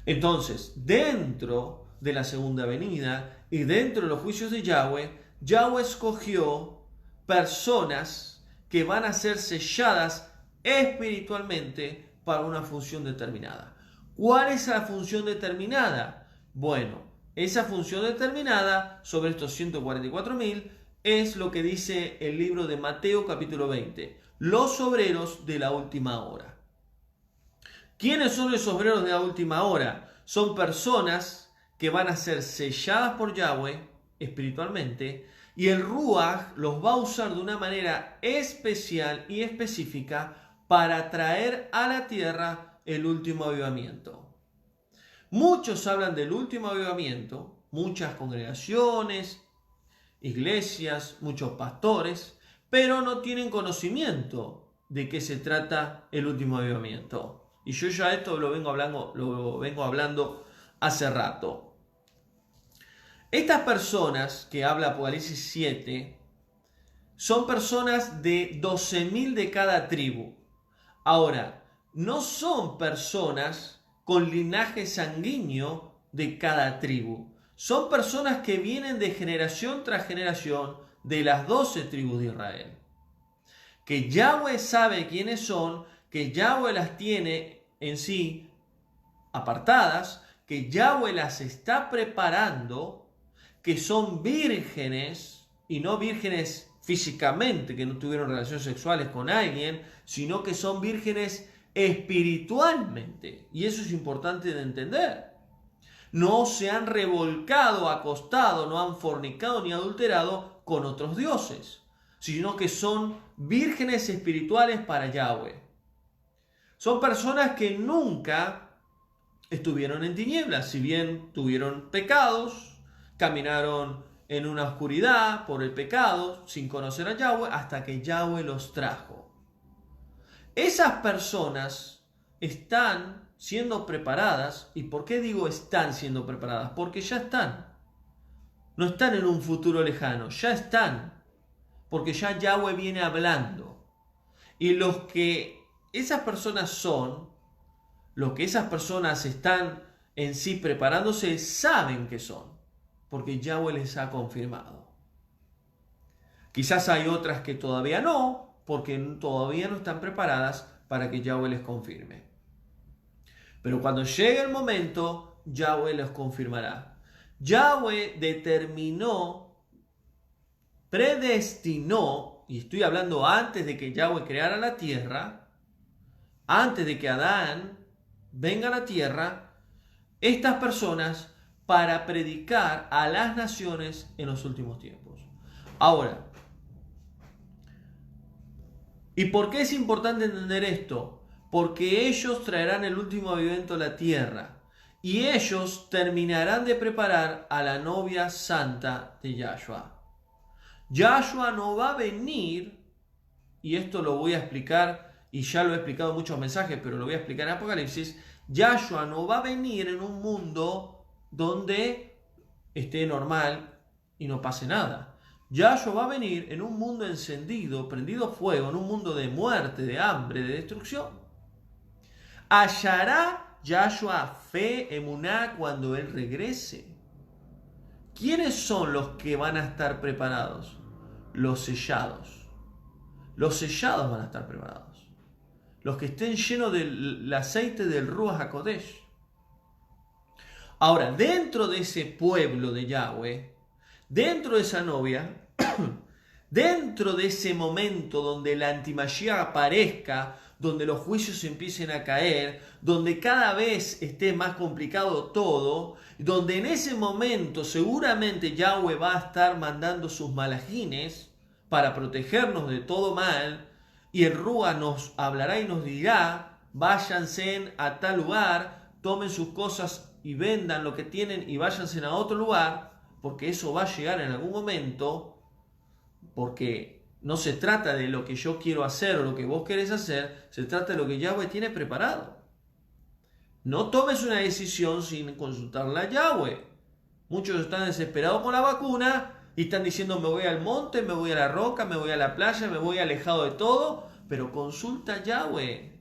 Speaker 1: Entonces, dentro de la segunda venida y dentro de los juicios de Yahweh, Yahweh escogió personas que van a ser selladas espiritualmente para una función determinada. ¿Cuál es la función determinada? Bueno, esa función determinada sobre estos 144.000 es lo que dice el libro de Mateo capítulo 20, los obreros de la última hora. ¿Quiénes son los obreros de la última hora? Son personas que van a ser selladas por Yahweh espiritualmente y el Ruach los va a usar de una manera especial y específica para traer a la tierra el último avivamiento. Muchos hablan del último avivamiento, muchas congregaciones, iglesias, muchos pastores, pero no tienen conocimiento de qué se trata el último avivamiento. Y yo ya esto lo vengo hablando hace rato. Estas personas que habla Apocalipsis 7 son personas de 12.000 de cada tribu. Ahora, no son personas con linaje sanguíneo de cada tribu. son personas que vienen de generación tras generación de las 12 tribus de Israel. Que Yahweh sabe quiénes son, que Yahweh las tiene en sí apartadas, que Yahweh las está preparando, que son vírgenes, y no vírgenes físicamente, que no tuvieron relaciones sexuales con alguien, sino que son vírgenes espiritualmente. Y eso es importante de entender. No se han revolcado, acostado, no han fornicado ni adulterado con otros dioses, sino que son vírgenes espirituales para Yahweh. Son personas que nunca estuvieron en tinieblas, si bien tuvieron pecados, caminaron en una oscuridad por el pecado, sin conocer a Yahweh, hasta que Yahweh los trajo. Esas personas están siendo preparadas. ¿Y por qué digo están siendo preparadas? Porque ya están. No están en un futuro lejano, ya están. Porque ya Yahweh viene hablando. Y los que esas personas son, lo que esas personas están en sí preparándose, saben que son, porque Yahweh les ha confirmado. Quizás hay otras que todavía no, porque todavía no están preparadas para que Yahweh les confirme. Pero cuando llegue el momento, Yahweh les confirmará. Yahweh determinó, predestinó, y estoy hablando antes de que Yahweh creara la tierra, antes de que Adán venga a la tierra, estas personas para predicar a las naciones en los últimos tiempos. Ahora, ¿y por qué es importante entender esto? Porque ellos traerán el último avivamiento a la tierra y ellos terminarán de preparar a la novia santa de Yahshua. Yahshua no va a venir, y esto lo voy a explicar, y ya lo he explicado en muchos mensajes, pero lo voy a explicar en Apocalipsis. Yahshua no va a venir en un mundo donde esté normal y no pase nada. Yahshua va a venir en un mundo encendido, prendido fuego, en un mundo de muerte, de hambre, de destrucción. ¿Hallará Yahshua fe, emuná, cuando Él regrese? ¿Quiénes son los que van a estar preparados? Los sellados. Los sellados van a estar preparados. Los que estén llenos del aceite del Ruach HaKodesh. Ahora, dentro de ese pueblo de Yahweh, dentro de esa novia, dentro de ese momento donde la antimashiach aparezca, donde los juicios empiecen a caer, donde cada vez esté más complicado todo, donde en ese momento seguramente Yahweh va a estar mandando sus malajines para protegernos de todo mal, y el Ruach nos hablará y nos dirá: váyanse a tal lugar, tomen sus cosas y vendan lo que tienen y váyanse a otro lugar, porque eso va a llegar en algún momento, porque no se trata de lo que yo quiero hacer o lo que vos querés hacer, se trata de lo que Yahweh tiene preparado. No tomes una decisión sin consultarla a Yahweh. Muchos están desesperados con la vacuna y están diciendo: me voy al monte, me voy a la roca, me voy a la playa, me voy alejado de todo, pero consulta a Yahweh.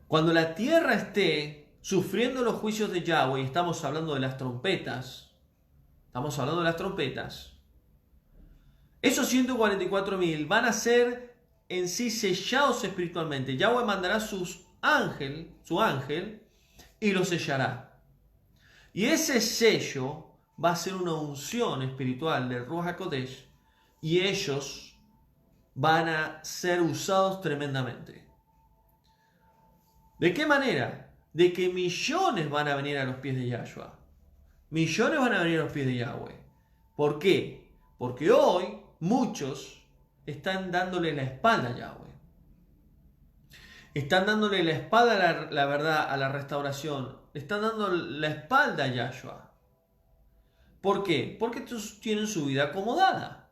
Speaker 1: Cuando la tierra esté sufriendo los juicios de Yahweh, y estamos hablando de las trompetas, esos 144.000 van a ser en sí sellados espiritualmente. Yahweh mandará su ángel, y los sellará. Y ese sello va a ser una unción espiritual del Ruach HaKodesh, y ellos van a ser usados tremendamente. ¿De qué manera? De que millones van a venir a los pies de Yahshua. Millones van a venir a los pies de Yahweh. ¿Por qué? Porque hoy muchos están dándole la espalda a Yahweh. Están dándole la espalda a la verdad, a la restauración. Están dando la espalda a Yahshua. ¿Por qué? Porque tienen su vida acomodada.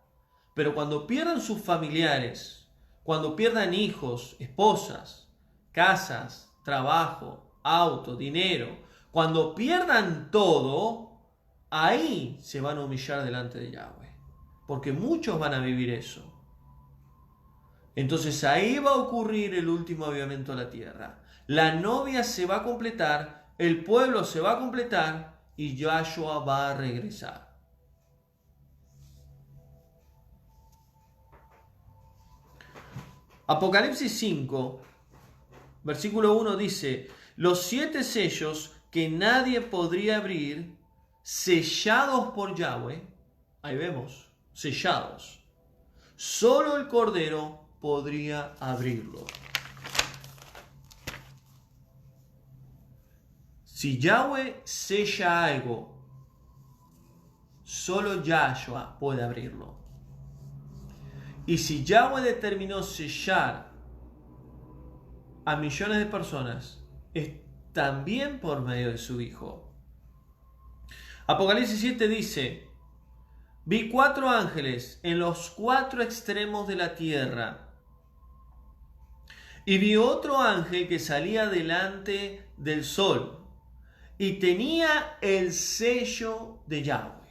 Speaker 1: Pero cuando pierdan sus familiares, cuando pierdan hijos, esposas, casas, trabajo, auto, dinero, cuando pierdan todo, ahí se van a humillar delante de Yahweh. Porque muchos van a vivir eso. Entonces ahí va a ocurrir el último avivamiento de la tierra. La novia se va a completar, el pueblo se va a completar y Yahshua va a regresar. Apocalipsis 5, versículo 1 dice: los 7 sellos que nadie podría abrir, sellados por Yahweh, ahí vemos, sellados, solo el Cordero podría abrirlo. Si Yahweh sella algo, solo Yahshua puede abrirlo. Y si Yahweh determinó sellar a millones de personas, es también por medio de su Hijo. Apocalipsis 7 dice: vi 4 ángeles en los 4 extremos de la tierra, y vi otro ángel que salía delante del sol, y tenía el sello de Yahweh.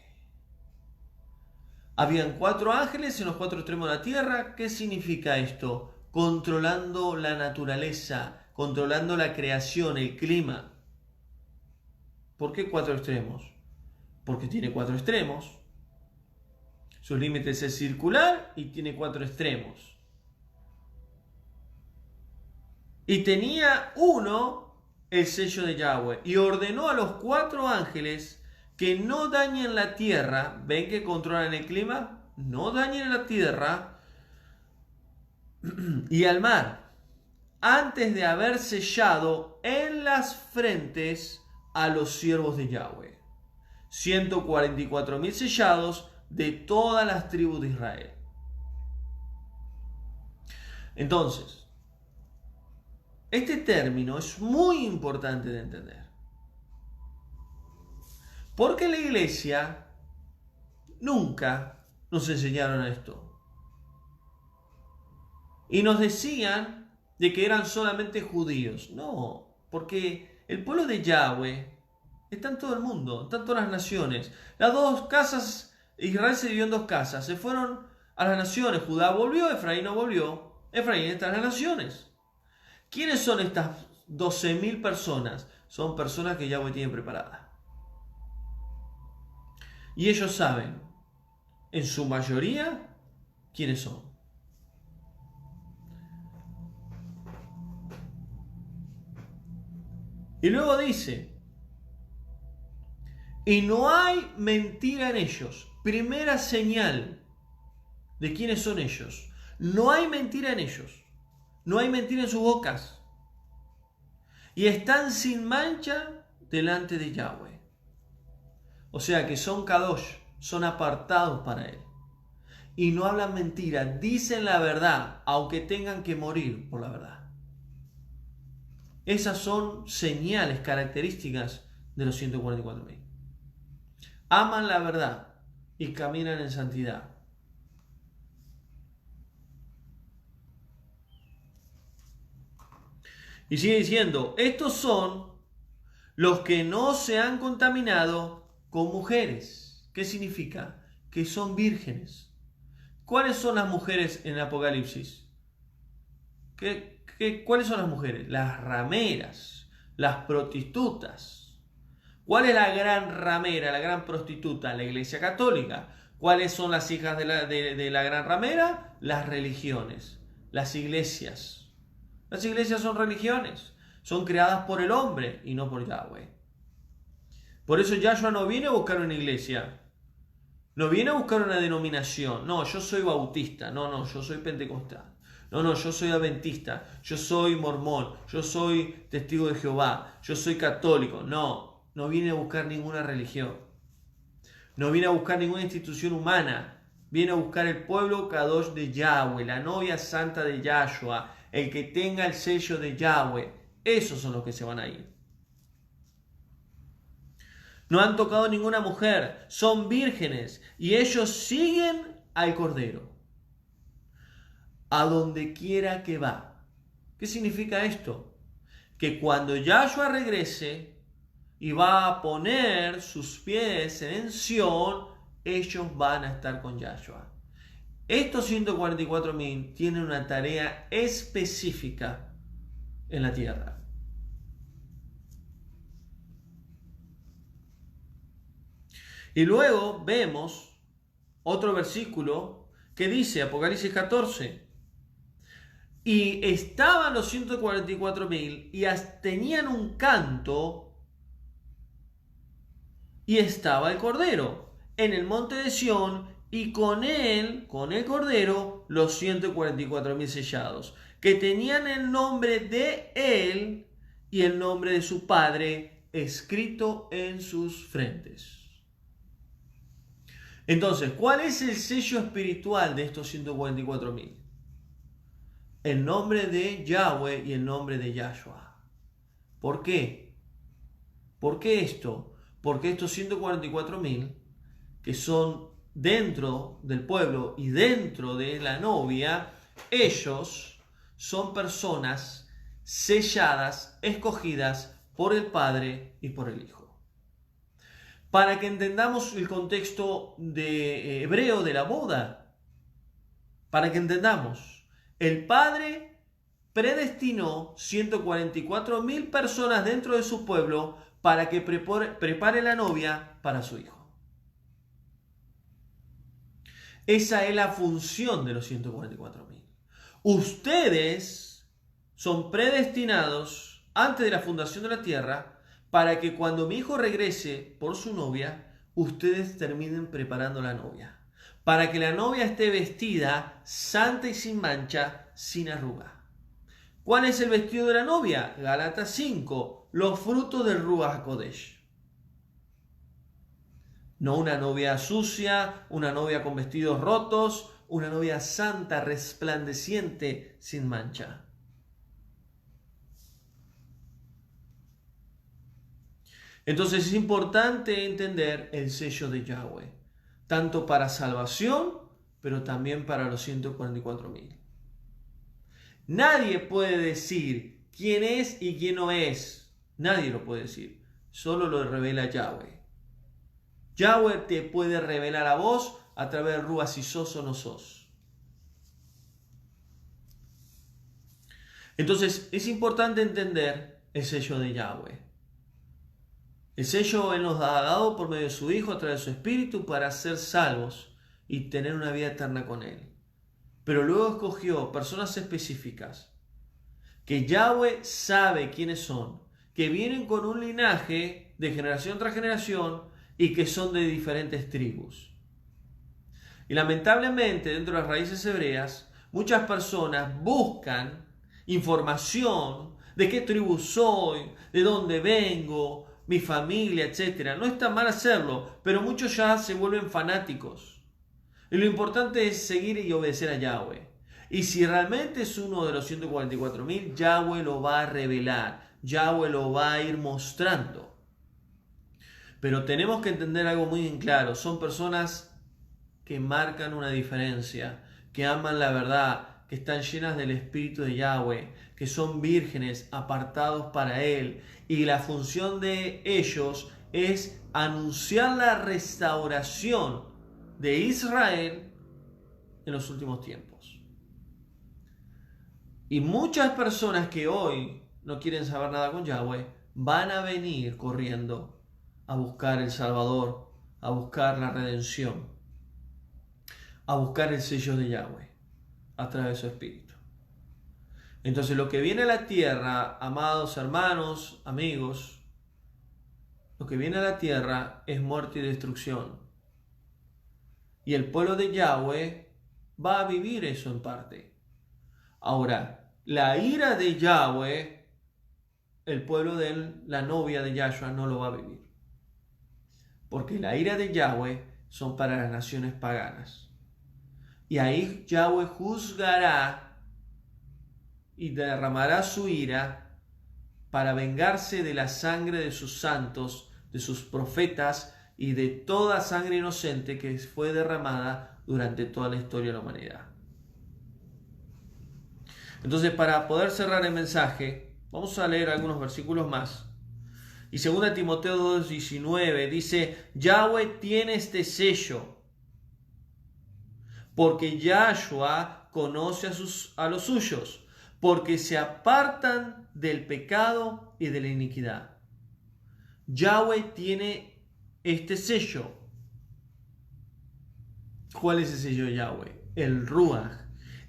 Speaker 1: Habían 4 ángeles en los 4 extremos de la tierra. ¿Qué significa esto? Controlando la naturaleza, controlando la creación, el clima. ¿Por qué 4 extremos? Porque tiene 4 extremos. Sus límites es circular y tiene 4 extremos. Y tenía uno el sello de Yahweh, y ordenó a los 4 ángeles que no dañen la tierra. ¿Ven que controlan el clima? No dañen la tierra y al mar, antes de haber sellado en las frentes a los siervos de Yahweh. 144.000 sellados de todas las tribus de Israel. Entonces, este término es muy importante de entender. Porque la iglesia nunca nos enseñaron esto. Y nos decían de que eran solamente judíos. No, porque el pueblo de Yahweh está en todo el mundo, está en todas las naciones. Las 2 casas, Israel se dividió en 2 casas. Se fueron a las naciones. Judá volvió, Efraín no volvió. Efraín está en las naciones. ¿Quiénes son estas 12.000 personas? Son personas que Yahweh tiene preparadas. Y ellos saben, en su mayoría, quiénes son. Y luego dice: y no hay mentira en ellos. Primera señal de quiénes son ellos. No hay mentira en ellos. No hay mentira en sus bocas. Y están sin mancha delante de Yahweh. O sea que son kadosh, son apartados para Él. Y no hablan mentira, dicen la verdad, aunque tengan que morir por la verdad. Esas son señales, características de los 144.000. Aman la verdad y caminan en santidad. Y sigue diciendo: estos son los que no se han contaminado con mujeres. ¿Qué significa? Que son vírgenes. ¿Cuáles son las mujeres en Apocalipsis? ¿Cuáles son las mujeres? Las rameras, las prostitutas. ¿Cuál es la gran ramera, la gran prostituta? La Iglesia Católica. ¿Cuáles son las hijas de la gran ramera? Las religiones, las iglesias. Las iglesias son religiones, son creadas por el hombre y no por Yahweh. Por eso Yahshua no viene a buscar una iglesia, no viene a buscar una denominación. No, yo soy bautista, no, yo soy pentecostal. No, yo soy adventista, yo soy mormón, yo soy testigo de Jehová, yo soy católico. No viene a buscar ninguna religión. No viene a buscar ninguna institución humana. Viene a buscar el pueblo kadosh de Yahweh, la novia santa de Yahshua, el que tenga el sello de Yahweh. Esos son los que se van a ir. No han tocado ninguna mujer, son vírgenes y ellos siguen al Cordero a donde quiera que va. ¿Qué significa esto? Que cuando Yahshua regrese y va a poner sus pies en Sión, ellos van a estar con Yahshua. Estos 144.000 tienen una tarea específica en la tierra. Y luego vemos otro versículo que dice, Apocalipsis 14, y estaban los 144.000 y tenían un canto, y estaba el Cordero en el monte de Sión, y con él, con el Cordero, los 144.000 sellados, que tenían el nombre de él y el nombre de su Padre escrito en sus frentes. Entonces, ¿cuál es el sello espiritual de estos 144.000? El nombre de Yahweh y el nombre de Yahshua. ¿Por qué? ¿Por qué esto? Porque estos 144.000, que son dentro del pueblo y dentro de la novia, ellos son personas selladas, escogidas por el Padre y por el Hijo. Para que entendamos el contexto hebreo de la boda, para que entendamos, el Padre predestinó 144.000 personas dentro de su pueblo para que prepare la novia para su hijo. Esa es la función de los 144.000. Ustedes son predestinados antes de la fundación de la tierra para que cuando mi hijo regrese por su novia, ustedes terminen preparando la novia. Para que la novia esté vestida santa y sin mancha, sin arruga. ¿Cuál es el vestido de la novia? Gálatas 5, los frutos del Ruach HaKodesh. No una novia sucia, una novia con vestidos rotos, una novia santa, resplandeciente, sin mancha. Entonces es importante entender el sello de Yahweh, tanto para salvación, pero también para los 144.000. Nadie puede decir quién es y quién no es. Nadie lo puede decir. Solo lo revela Yahweh. Yahweh te puede revelar a vos a través del Ruach si sos o no sos. Entonces es importante entender el sello de Yahweh. El sello Él nos ha dado por medio de su Hijo a través de su Espíritu para ser salvos y tener una vida eterna con Él. Pero luego escogió personas específicas que Yahweh sabe quiénes son, que vienen con un linaje de generación tras generación y que son de diferentes tribus. Y lamentablemente dentro de las raíces hebreas muchas personas buscan información de qué tribu soy, de dónde vengo, mi familia, etc. No está mal hacerlo, pero muchos ya se vuelven fanáticos. Y lo importante es seguir y obedecer a Yahweh. Y si realmente es uno de los 144.000, Yahweh lo va a revelar, Yahweh lo va a ir mostrando. Pero tenemos que entender algo muy en claro, son personas que marcan una diferencia, que aman la verdad, que están llenas del Espíritu de Yahweh, que son vírgenes, apartados para Él. Y la función de ellos es anunciar la restauración de Israel en los últimos tiempos. Y muchas personas que hoy no quieren saber nada con Yahweh, van a venir corriendo a buscar el Salvador, a buscar la redención, a buscar el sello de Yahweh a través de su Espíritu. Entonces lo que viene a la tierra, amados hermanos, amigos, lo que viene a la tierra es muerte y destrucción. Y el pueblo de Yahweh va a vivir eso en parte. Ahora, la ira de Yahweh, el pueblo de él, la novia de Yahshua, no lo va a vivir. Porque la ira de Yahweh son para las naciones paganas. Y ahí Yahweh juzgará y derramará su ira para vengarse de la sangre de sus santos, de sus profetas y de toda sangre inocente que fue derramada durante toda la historia de la humanidad. Entonces, para poder cerrar el mensaje, vamos a leer algunos versículos más. Y 2 Timoteo 2:19 dice, Yahweh tiene este sello, porque Yahshua conoce a los suyos, porque se apartan del pecado y de la iniquidad. Yahweh tiene este sello. ¿Cuál es el sello de Yahweh? El Ruach.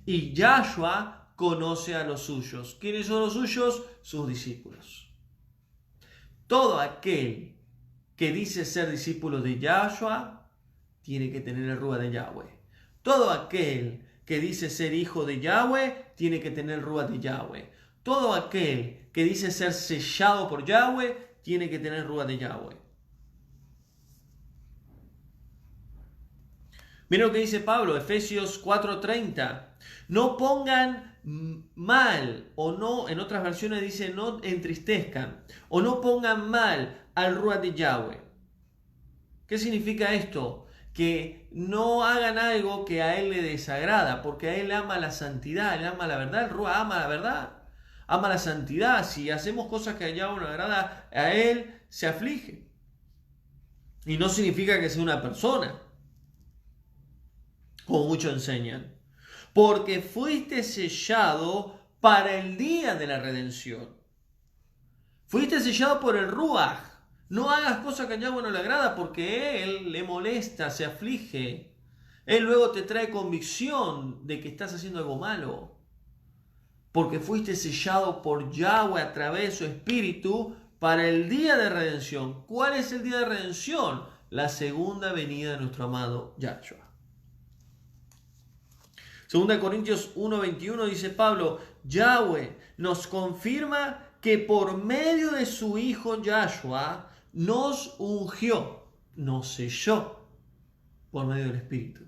Speaker 1: Y Yahshua conoce a los suyos. ¿Quiénes son los suyos? Sus discípulos. Todo aquel que dice ser discípulo de Yahshua tiene que tener el Ruach de Yahweh. Todo aquel que dice ser hijo de Yahweh tiene que tener el Ruach de Yahweh. Todo aquel que dice ser sellado por Yahweh tiene que tener el Ruach de Yahweh. Miren lo que dice Pablo, Efesios 4:30. No pongan mal, o no, en otras versiones dice no entristezcan, o no pongan mal al Ruach de Yahweh. ¿Qué significa esto? Que no hagan algo que a él le desagrada, porque a él ama la santidad, él ama la verdad, el Ruach ama la verdad, ama la santidad. Si hacemos cosas que a Yahweh no le agrada, a él se aflige. Y no significa que sea una persona, como muchos enseñan, porque fuiste sellado para el día de la redención. Fuiste sellado por el Ruach. No hagas cosas que a Yahweh no le agrada, porque él le molesta, se aflige. Él luego te trae convicción de que estás haciendo algo malo. Porque fuiste sellado por Yahweh a través de su espíritu para el día de redención. ¿Cuál es el día de redención? La segunda venida de nuestro amado Yahshua. 2 Corintios 1:21 dice Pablo, Yahweh nos confirma que por medio de su Hijo Yahshua nos ungió, nos selló por medio del Espíritu.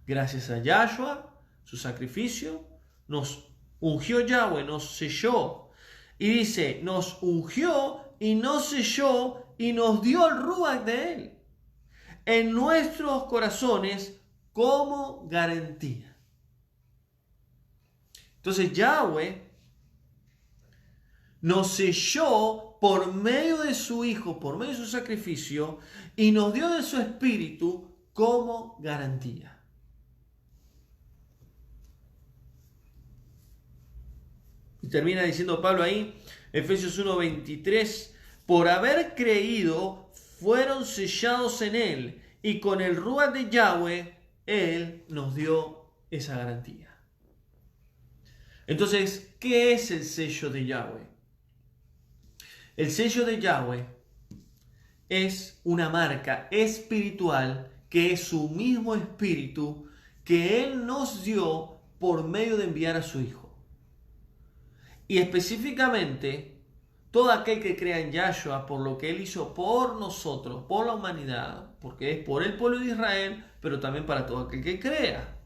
Speaker 1: Gracias a Yahshua, su sacrificio, nos ungió Yahweh, nos selló. Y dice, nos ungió y nos selló y nos dio el Ruach de él en nuestros corazones como garantía. Entonces Yahweh nos selló por medio de su Hijo, por medio de su sacrificio, y nos dio de su Espíritu como garantía. Y termina diciendo Pablo ahí, Efesios 1:23, por haber creído fueron sellados en él, y con el Ruach de Yahweh, él nos dio esa garantía. Entonces, ¿qué es el sello de Yahweh? El sello de Yahweh es una marca espiritual que es su mismo espíritu que él nos dio por medio de enviar a su Hijo. Y específicamente, todo aquel que crea en Yahshua por lo que él hizo por nosotros, por la humanidad, porque es por el pueblo de Israel, pero también para todo aquel que crea.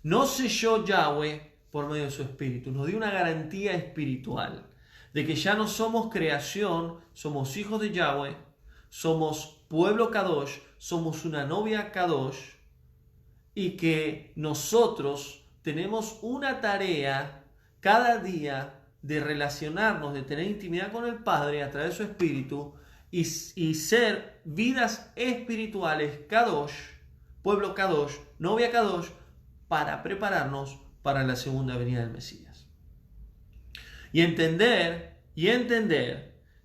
Speaker 1: Nos selló Yahweh por medio de su espíritu, nos dio una garantía espiritual de que ya no somos creación, somos hijos de Yahweh, somos pueblo Kadosh, somos una novia Kadosh, y que nosotros tenemos una tarea cada día de relacionarnos, de tener intimidad con el Padre a través de su espíritu y ser vidas espirituales Kadosh, pueblo Kadosh, novia Kadosh, para prepararnos para la segunda venida del Mesías. Y entender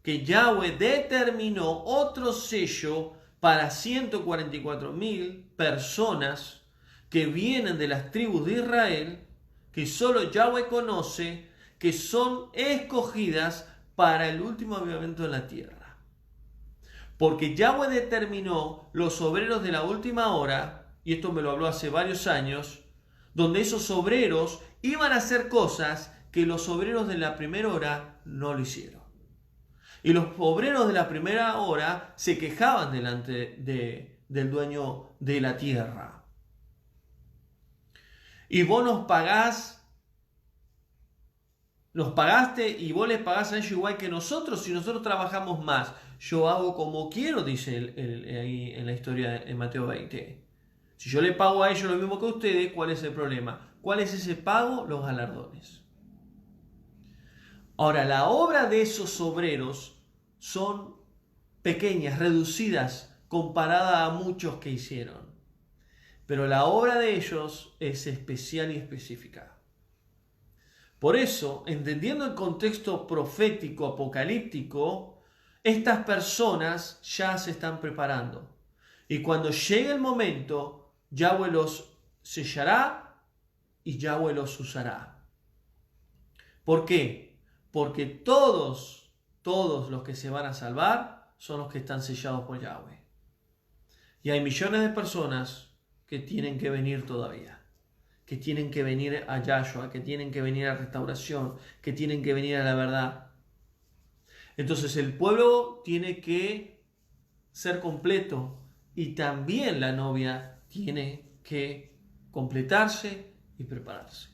Speaker 1: que Yahweh determinó otro sello para 144.000 personas que vienen de las tribus de Israel, que solo Yahweh conoce, que son escogidas para el último avivamiento de la tierra. Porque Yahweh determinó los obreros de la última hora, y esto me lo habló hace varios años, donde esos obreros iban a hacer cosas que los obreros de la primera hora no lo hicieron. Y los obreros de la primera hora se quejaban delante del dueño de la tierra. Y vos nos pagaste y vos les pagás a ellos igual que nosotros, si nosotros trabajamos más. Yo hago como quiero, dice ahí en la historia en Mateo 20. Si yo le pago a ellos lo mismo que a ustedes, ¿cuál es el problema? ¿Cuál es ese pago? Los galardones. Ahora, la obra de esos obreros son pequeñas, reducidas, comparada a muchos que hicieron. Pero la obra de ellos es especial y específica. Por eso, entendiendo el contexto profético, apocalíptico, estas personas ya se están preparando. Y cuando llegue el momento, Yahweh los sellará y Yahweh los usará. ¿Por qué? Porque todos los que se van a salvar son los que están sellados por Yahweh. Y hay millones de personas que tienen que venir todavía, que tienen que venir a Yahshua, que tienen que venir a restauración, que tienen que venir a la verdad. Entonces el pueblo tiene que ser completo y también la novia tiene que completarse y prepararse.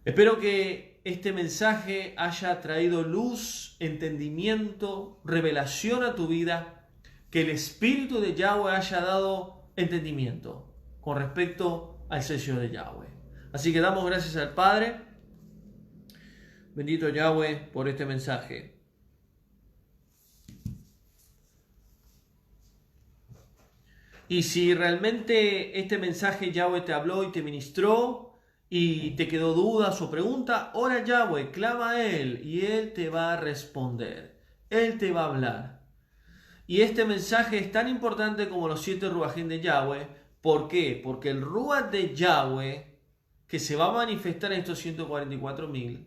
Speaker 1: Espero que este mensaje haya traído luz, entendimiento, revelación a tu vida, que el Espíritu de Yahweh haya dado entendimiento con respecto al sello de Yahweh. Así que damos gracias al Padre. Bendito Yahweh por este mensaje. Y si realmente este mensaje Yahweh te habló y te ministró y te quedó dudas o pregunta, ora a Yahweh, clama a Él y Él te va a responder. Él te va a hablar. Y este mensaje es tan importante como los 7 ruajín de Yahweh. ¿Por qué? Porque el ruach de Yahweh, que se va a manifestar en estos 144.000,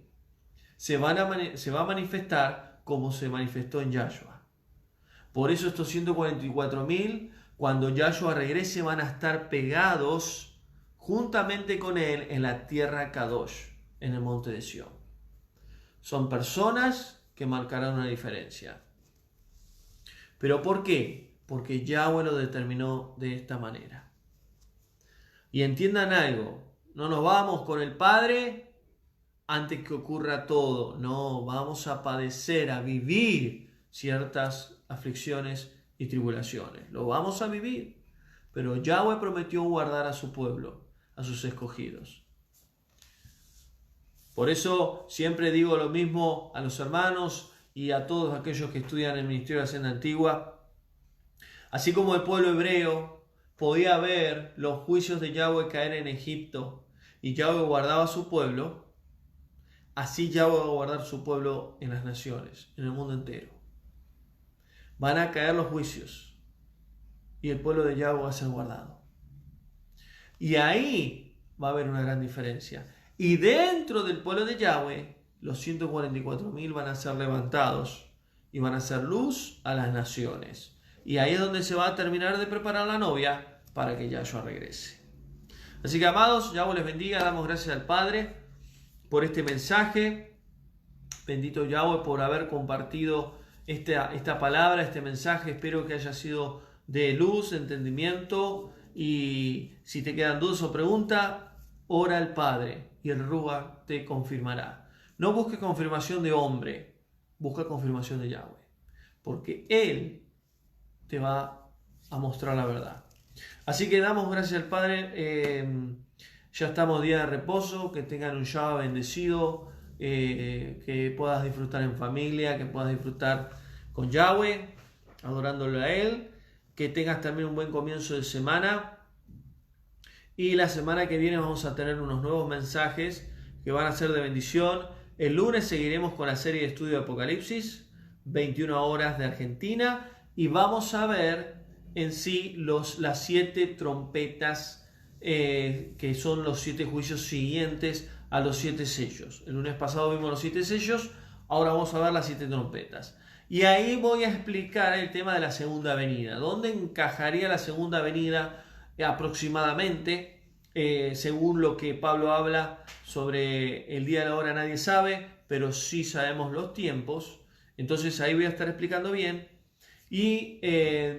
Speaker 1: se va a manifestar como se manifestó en Yahshua. Por eso estos 144.000, cuando Yahshua regrese, van a estar pegados juntamente con Él en la tierra Kadosh, en el monte de Sión. Son personas que marcarán una diferencia. ¿Pero por qué? Porque Yahweh lo determinó de esta manera. Y entiendan algo, no nos vamos con el Padre antes que ocurra todo. No, vamos a padecer, a vivir ciertas aflicciones y tribulaciones. Lo vamos a vivir. Pero Yahweh prometió guardar a su pueblo, a sus escogidos. Por eso siempre digo lo mismo a los hermanos y a todos aquellos que estudian el Ministerio de la Hacienda Antigua. Así como el pueblo hebreo podía ver los juicios de Yahweh caer en Egipto y Yahweh guardaba a su pueblo, así Yahweh va a guardar su pueblo en las naciones, en el mundo entero. Van a caer los juicios y el pueblo de Yahweh va a ser guardado. Y ahí va a haber una gran diferencia. Y dentro del pueblo de Yahweh, los 144.000 van a ser levantados y van a ser luz a las naciones. Y ahí es donde se va a terminar de preparar la novia para que Yahshua regrese. Así que, amados, Yahweh les bendiga. Damos gracias al Padre por este mensaje. Bendito Yahweh por haber compartido esta palabra, este mensaje. Espero que haya sido de luz, entendimiento. Y si te quedan dudas o preguntas, ora al Padre y el Ruach te confirmará. No busques confirmación de hombre, busca confirmación de Yahweh, porque Él te va a mostrar la verdad. Así que damos gracias al Padre. Ya estamos día de reposo, que tengan un Shabbat bendecido, que puedas disfrutar en familia, que puedas disfrutar con Yahweh, adorándolo a Él, que tengas también un buen comienzo de semana. Y la semana que viene vamos a tener unos nuevos mensajes que van a ser de bendición. El lunes seguiremos con la serie de estudio de Apocalipsis, 21 horas de Argentina, y vamos a ver en sí las 7 trompetas, que son los 7 juicios siguientes a los 7 sellos. El lunes pasado vimos los 7 sellos, ahora vamos a ver las 7 trompetas. Y ahí voy a explicar el tema de la segunda venida. ¿Dónde encajaría la segunda venida aproximadamente? Según lo que Pablo habla sobre el día y la hora nadie sabe, pero sí sabemos los tiempos. Entonces ahí voy a estar explicando bien. Y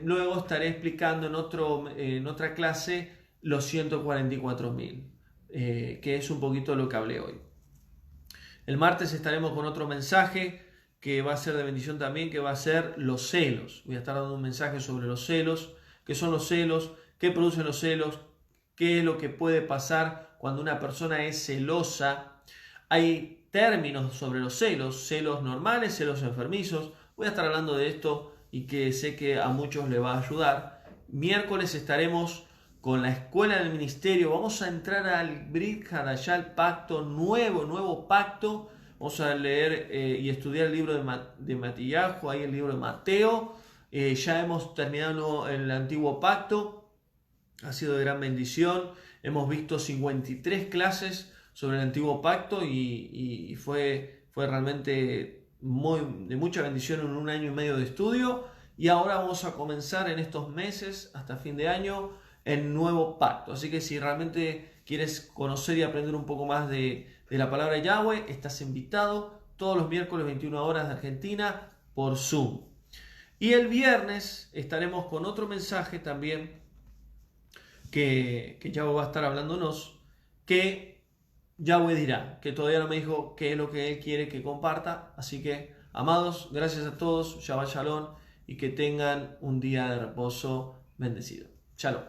Speaker 1: luego estaré explicando en otra clase los 144.000, que es un poquito lo que hablé hoy. El martes estaremos con otro mensaje que va a ser de bendición también, que va a ser los celos. Voy a estar dando un mensaje sobre los celos, qué son los celos, qué producen los celos, qué es lo que puede pasar cuando una persona es celosa. Hay términos sobre los celos normales, celos enfermizos. Voy a estar hablando de esto y que sé que a muchos les va a ayudar. Miércoles estaremos con la escuela del ministerio. Vamos a entrar al Brit Hadashah, al pacto nuevo pacto. Vamos a leer y estudiar el libro de Matías, ahí el libro de Mateo. Ya hemos terminado el antiguo pacto. Ha sido de gran bendición. Hemos visto 53 clases sobre el antiguo pacto y fue realmente de mucha bendición en un año y medio de estudio. Y ahora vamos a comenzar en estos meses, hasta fin de año, el nuevo pacto. Así que si realmente quieres conocer y aprender un poco más de la palabra Yahweh, estás invitado todos los miércoles 21 horas de Argentina por Zoom. Y el viernes estaremos con otro mensaje también que Yahweh va a estar hablándonos, que Yahweh dirá, que todavía no me dijo qué es lo que Él quiere que comparta. Así que, amados, gracias a todos, Shabbat Shalom, y que tengan un día de reposo bendecido. Shalom.